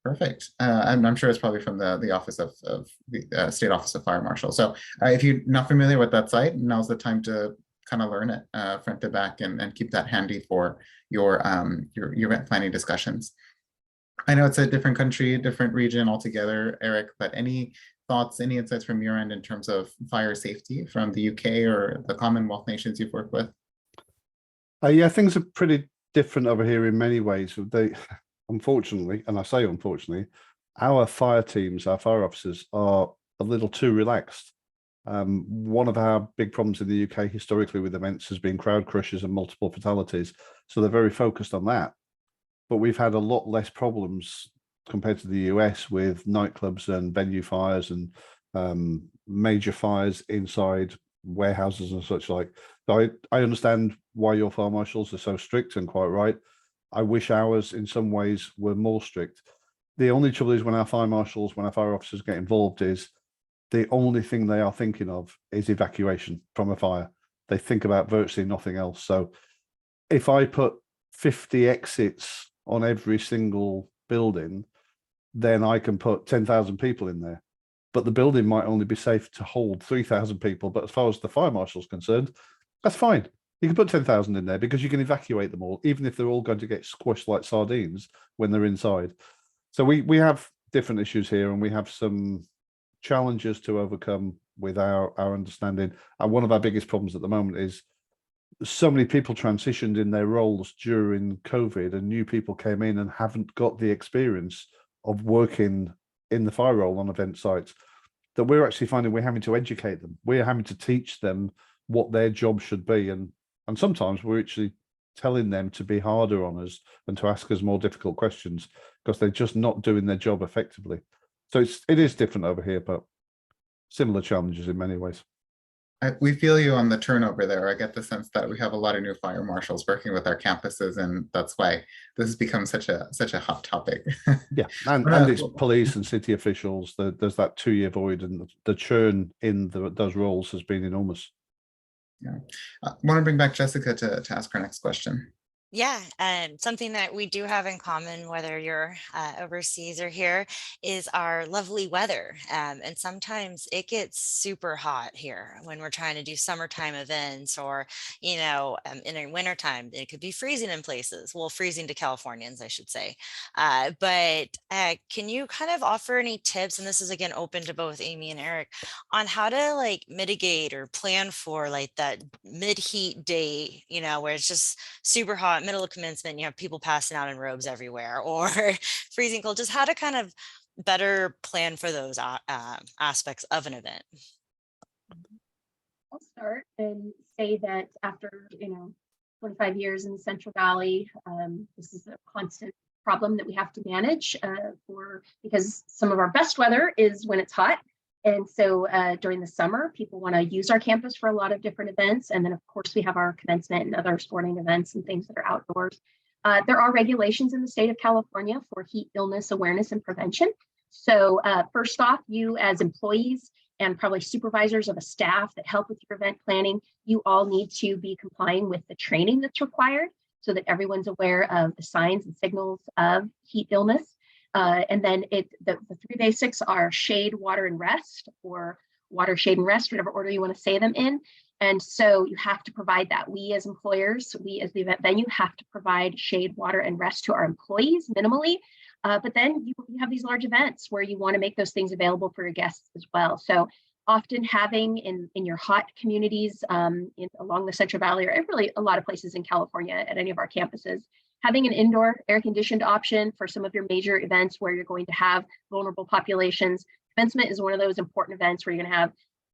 Perfect. And I'm sure it's probably from the office of the State Office of Fire Marshal. So if you're not familiar with that site, now's the time to kind of learn it front to back and keep that handy for your event planning discussions. I know it's a different country, different region altogether, Eric, but any thoughts, any insights from your end in terms of fire safety from the UK or the Commonwealth nations you've worked with? Yeah, things are pretty different over here in many ways. Unfortunately, and I say unfortunately, our fire teams, our fire officers are a little too relaxed. One of our big problems in the UK historically with events has been crowd crushes and multiple fatalities. So they're very focused on that. But we've had a lot less problems compared to the US with nightclubs and venue fires and major fires inside warehouses and such like. So I understand why your fire marshals are so strict, and quite right. I wish ours in some ways were more strict. The only trouble is when our fire marshals, when our fire officers get involved, is the only thing they are thinking of is evacuation from a fire. They think about virtually nothing else. So if I put 50 exits on every single building, then I can put 10,000 people in there. But the building might only be safe to hold 3,000 people. But as far as the fire marshal's concerned, that's fine. You can put 10,000 in there because you can evacuate them all, even if they're all going to get squished like sardines when they're inside. So we have different issues here, and we have some challenges to overcome with our understanding. And one of our biggest problems at the moment is so many people transitioned in their roles during COVID, and new people came in and haven't got the experience of working in the fire role on event sites, that we're actually finding we're having to educate them. We're having to teach them what their job should be. And sometimes we're actually telling them to be harder on us and to ask us more difficult questions because they're just not doing their job effectively. So it is different over here, but similar challenges in many ways. We feel you on the turnover there. I get the sense that we have a lot of new fire marshals working with our campuses, and that's why this has become such a hot topic. Yeah, and it's police and city officials. There's that 2-year void, and the churn in those roles has been enormous. Yeah, I want to bring back Jessica to ask our next question. Yeah, and something that we do have in common, whether you're overseas or here, is our lovely weather. And sometimes it gets super hot here when we're trying to do summertime events, or, in a wintertime, it could be freezing in places. Well, freezing to Californians, I should say. But can you kind of offer any tips, and this is again open to both Amy and Eric, on how to mitigate or plan for that mid-heat day, where it's just super hot, middle of commencement, you have people passing out in robes everywhere, or freezing cold, just how to kind of better plan for those aspects of an event. I'll start and say that after 25 years in the Central Valley, this is a constant problem that we have to manage because some of our best weather is when it's hot. And so during the summer, people want to use our campus for a lot of different events. And then, of course, we have our commencement and other sporting events and things that are outdoors. There are regulations in the state of California for heat illness awareness and prevention. So first off, you as employees and probably supervisors of a staff that help with your event planning, you all need to be complying with the training that's required so that everyone's aware of the signs and signals of heat illness. And then the three basics are shade, water, and rest, or water, shade, and rest, whatever order you want to say them in. And so you have to provide that. We as employers, we as the event venue have to provide shade, water, and rest to our employees minimally. But then you have these large events where you want to make those things available for your guests as well. So often having in your hot communities along the Central Valley, or really a lot of places in California at any of our campuses, having an indoor air-conditioned option for some of your major events where you're going to have vulnerable populations. Commencement is one of those important events where you're going to have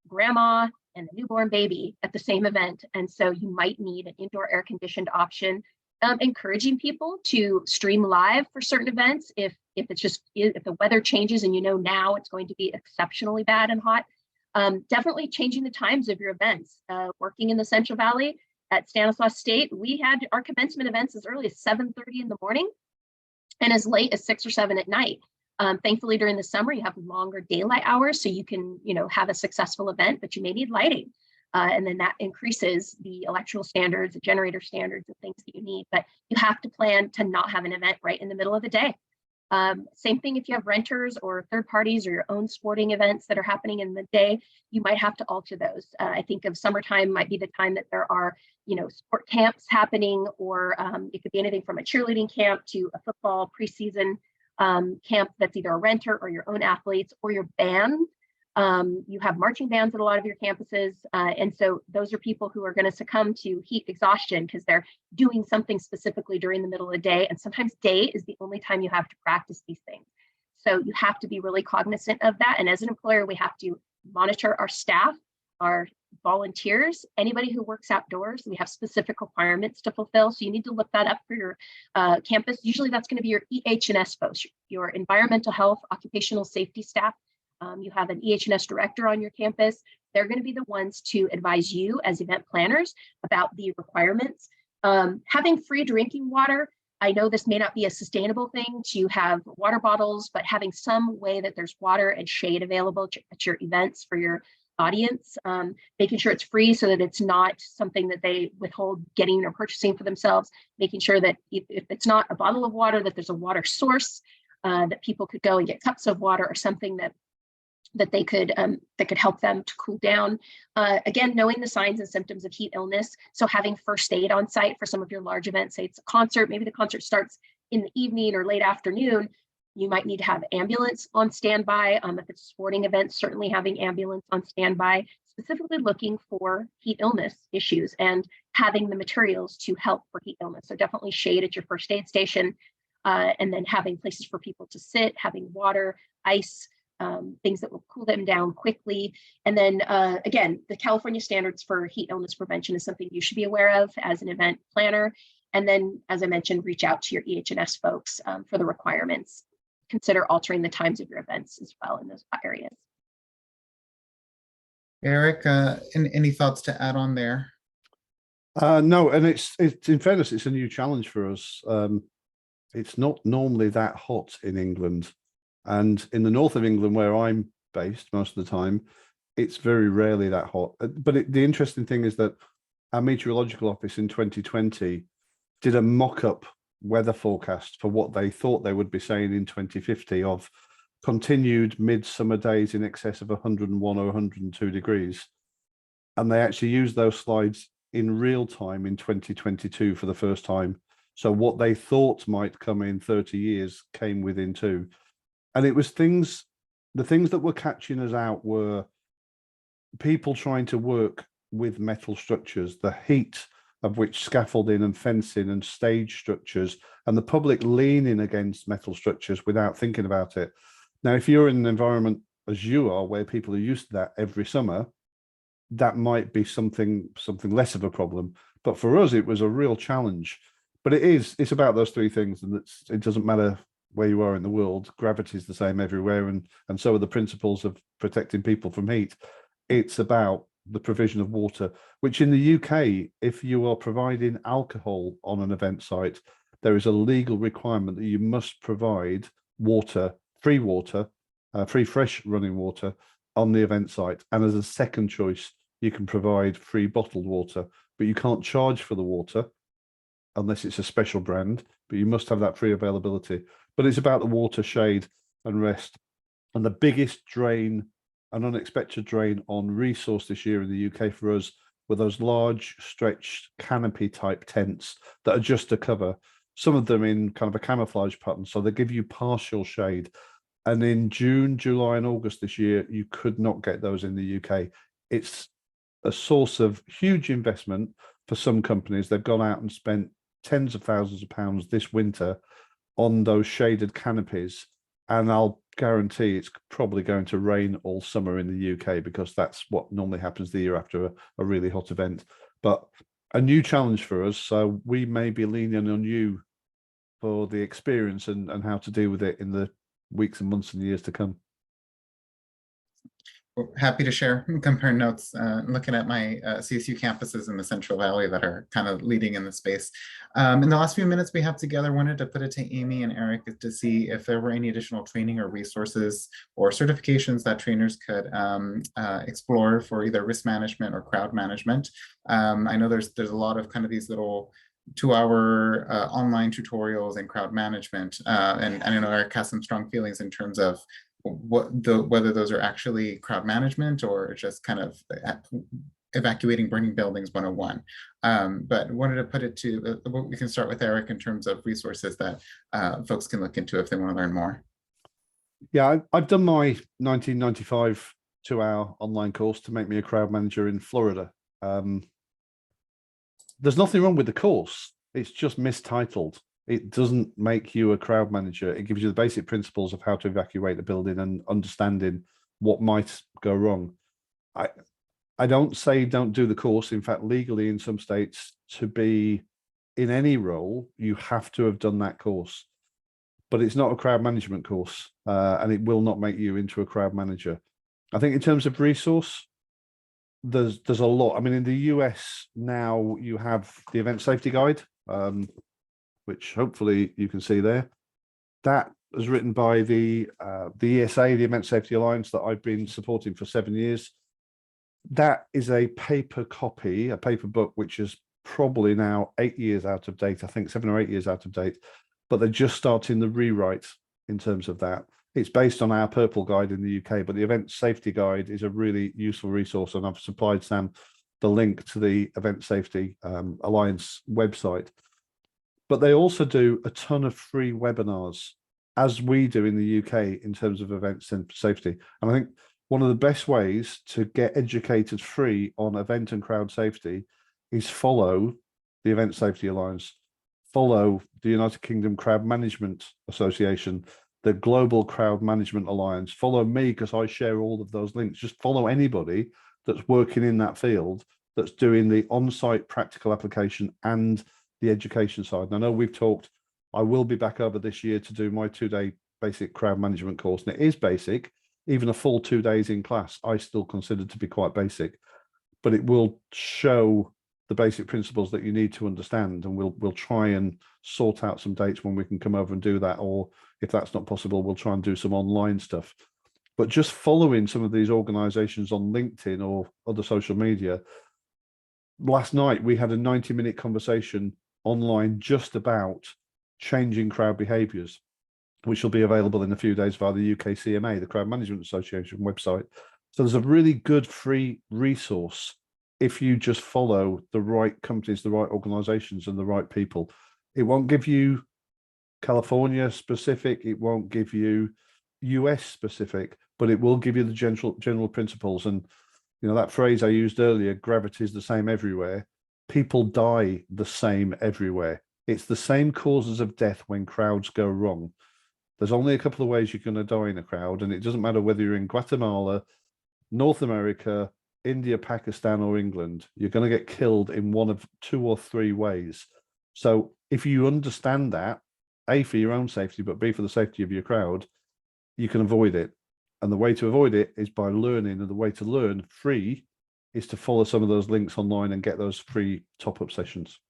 grandma and a newborn baby at the same event. And so you might need an indoor air-conditioned option. Encouraging people to stream live for certain events if the weather changes and you know now it's going to be exceptionally bad and hot. Definitely changing the times of your events. Working in the Central Valley at Stanislaus State, we had our commencement events as early as 7:30 in the morning and as late as 6 or 7 at night. Thankfully, during the summer, you have longer daylight hours, so you can, have a successful event, but you may need lighting. And then that increases the electrical standards, the generator standards, and things that you need. But you have to plan to not have an event right in the middle of the day. Same thing if you have renters or third parties or your own sporting events that are happening in the day, you might have to alter those. I think of summertime might be the time that there are, sport camps happening, or it could be anything from a cheerleading camp to a football preseason camp that's either a renter or your own athletes or your band. You have marching bands at a lot of your campuses. And so those are people who are going to succumb to heat exhaustion because they're doing something specifically during the middle of the day. And sometimes day is the only time you have to practice these things. So you have to be really cognizant of that. And as an employer, we have to monitor our staff, our volunteers, anybody who works outdoors. We have specific requirements to fulfill. So you need to look that up for your campus. Usually that's going to be your EH&S folks, your environmental health, occupational safety staff. You have an EH&S director on your campus. They're going to be the ones to advise you as event planners about the requirements. Having free drinking water, I know this may not be a sustainable thing to have water bottles, but having some way that there's water and shade available at your events for your audience, making sure it's free so that it's not something that they withhold getting or purchasing for themselves, making sure that if it's not a bottle of water, that there's a water source that people could go and get cups of water or something that they could that could help them to cool down. Again, knowing the signs and symptoms of heat illness. So having first aid on site for some of your large events, say it's a concert, maybe the concert starts in the evening or late afternoon, you might need to have ambulance on standby. If it's a sporting event, certainly having ambulance on standby, specifically looking for heat illness issues and having the materials to help for heat illness. So definitely shade at your first aid station, and then having places for people to sit, having water, ice, things that will cool them down quickly. And then again, the California standards for heat illness prevention is something you should be aware of as an event planner. And then, as I mentioned, reach out to your EH&S folks for the requirements. Consider altering the times of your events as well in those areas. Eric, any thoughts to add on there? No, and it's in fairness, it's a new challenge for us. It's not normally that hot in England. And in the north of England, where I'm based most of the time, it's very rarely that hot. But the interesting thing is that our meteorological office in 2020 did a mock-up weather forecast for what they thought they would be saying in 2050 of continued midsummer days in excess of 101 or 102 degrees. And they actually used those slides in real time in 2022 for the first time. So what they thought might come in 30 years came within 2. And it was the things that were catching us out were people trying to work with metal structures, the heat of which scaffolding and fencing and stage structures, and the public leaning against metal structures without thinking about it. Now, if you're in an environment as you are, where people are used to that every summer, that might be something less of a problem. But for us, it was a real challenge. But it's about those 3 things, and it doesn't matter where you are in the world, gravity is the same everywhere, and so are the principles of protecting people from heat. It's about the provision of water, which in the UK, if you are providing alcohol on an event site, there is a legal requirement that you must provide water, free fresh running water on the event site. And as a second choice, you can provide free bottled water, but you can't charge for the water unless it's a special brand, but you must have that free availability. But it's about the water, shade and rest. And the biggest drain, an unexpected drain on resource this year in the UK for us were those large stretched canopy type tents that are just a cover, some of them in kind of a camouflage pattern. So they give you partial shade. And in June, July and August this year, you could not get those in the UK. It's a source of huge investment for some companies. They've gone out and spent tens of thousands of pounds this winter on those shaded canopies. And I'll guarantee it's probably going to rain all summer in the UK, because that's what normally happens the year after a really hot event. But a new challenge for us. So we may be leaning on you for the experience and how to deal with it in the weeks and months and years to come. Happy to share, compare notes, looking at my CSU campuses in the Central Valley that are kind of leading in the space. In the last few minutes we have together, wanted to put it to Amy and Eric to see if there were any additional training or resources or certifications that trainers could explore for either risk management or crowd management. I know there's a lot of kind of these little 2-hour online tutorials in crowd management, and I know Eric has some strong feelings in terms of whether those are actually crowd management or just kind of evacuating burning buildings 101. But wanted to put it to, we can start with Eric in terms of resources that folks can look into if they want to learn more. Yeah, I've done my 1995 2-hour online course to make me a crowd manager in Florida. There's nothing wrong with the course. It's just mistitled. It doesn't make you a crowd manager. It gives you the basic principles of how to evacuate a building and understanding what might go wrong. I don't say don't do the course. In fact, legally in some states, to be in any role, you have to have done that course. But it's not a crowd management course, and it will not make you into a crowd manager. I think in terms of resource, there's a lot. I mean, in the US now, you have the event safety guide, which hopefully you can see there. That was written by the ESA, the Event Safety Alliance, that I've been supporting for 7 years. That is a paper copy, a paper book, which is probably now 8 years out of date. I think 7 or 8 years out of date, but they're just starting the rewrite in terms of that. It's based on our purple guide in the UK, but the Event Safety Guide is a really useful resource, and I've supplied Sam the link to the Event Safety Alliance website. But they also do a ton of free webinars, as we do in the UK in terms of events and safety. And I think one of the best ways to get educated free on event and crowd safety is follow the Event Safety Alliance, follow the United Kingdom Crowd Management Association, the Global Crowd Management Alliance, follow me because I share all of those links. Just follow anybody that's working in that field, that's doing the on-site practical application and the education side. And I know we've talked, I will be back over this year to do my 2-day basic crowd management course. And it is basic. Even a full 2 days in class, I still consider to be quite basic, but it will show the basic principles that you need to understand. And we'll try and sort out some dates when we can come over and do that. Or if that's not possible, we'll try and do some online stuff. But just following some of these organizations on LinkedIn or other social media. Last night, we had a 90-minute conversation online just about changing crowd behaviors, which will be available in a few days via the UK CMA, the Crowd Management Association website. So there's a really good free resource if you just follow the right companies, the right organizations, and the right people. It won't give you California specific, it won't give you US specific, but it will give you the general principles. And you know, that phrase I used earlier, gravity is the same everywhere. People die the same everywhere. It's the same causes of death when crowds go wrong. There's only a couple of ways you're going to die in a crowd, and it doesn't matter whether you're in Guatemala, North America, India, Pakistan, or England. You're going to get killed in one of 2 or 3 ways. So if you understand that, A, for your own safety, but B, for the safety of your crowd, you can avoid it. And the way to avoid it is by learning, and the way to learn free is to follow some of those links online and get those free top-up sessions.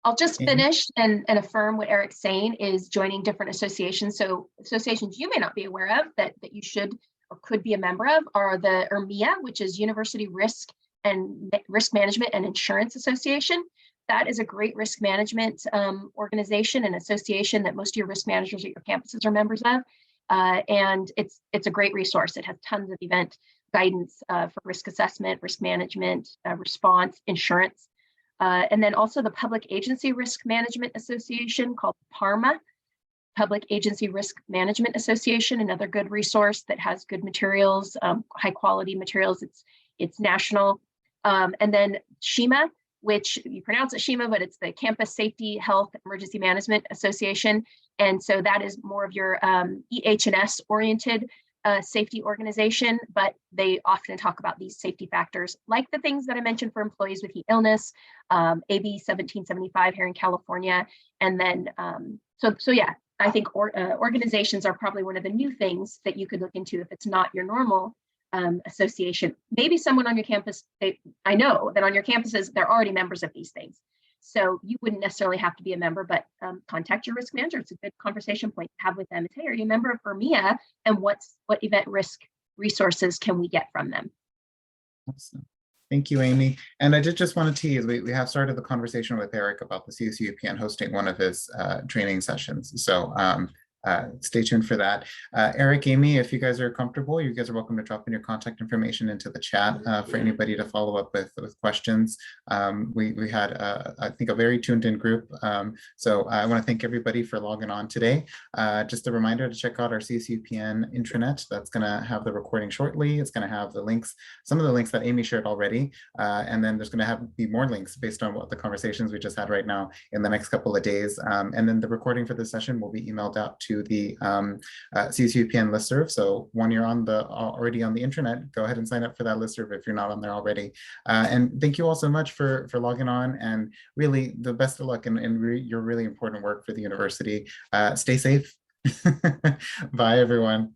I'll just finish and affirm what Eric's saying is joining different associations. So associations you may not be aware of that you should or could be a member of are the URMIA, which is University Risk Management and Insurance Association. That is a great risk management organization and association that most of your risk managers at your campuses are members of. And it's a great resource. It has tons of event guidance for risk assessment, risk management, response, insurance. And then also the Public Agency Risk Management Association called PARMA, Public Agency Risk Management Association, another good resource that has good materials, high quality materials. It's national. And then SHEMA, which you pronounce it SHEMA, but it's the Campus Safety Health Emergency Management Association. And so that is more of your EH&S oriented safety organization, but they often talk about these safety factors, like the things that I mentioned for employees with heat illness, AB 1775 here in California. And then, so yeah, I think organizations are probably one of the new things that you could look into if it's not your normal association. Maybe someone on your campus, I know that on your campuses, they're already members of these things. So you wouldn't necessarily have to be a member, but contact your risk manager. It's a good conversation point to have with them. It's, hey, are you a member of URMIA? And what event risk resources can we get from them? Awesome. Thank you, Amy. And I did just want to tease, we have started the conversation with Eric about the CSUEPN hosting one of his training sessions. So stay tuned for that. Eric, Amy, if you guys are comfortable, you guys are welcome to drop in your contact information into the chat for anybody to follow up with questions. We had, I think, a very tuned in group. So I want to thank everybody for logging on today. Just a reminder to check out our CSUEPN intranet. That's going to have the recording shortly. It's going to have the links, some of the links that Amy shared already. And then there's going to be more links based on what the conversations we just had right now in the next couple of days. And then the recording for this session will be emailed out to the CSUEPN listserv. So when you're already on the intranet, go ahead and sign up for that listserv if you're not on there already. And thank you all so much for logging on, and really the best of luck in your really important work for the university. Stay safe. Bye, everyone.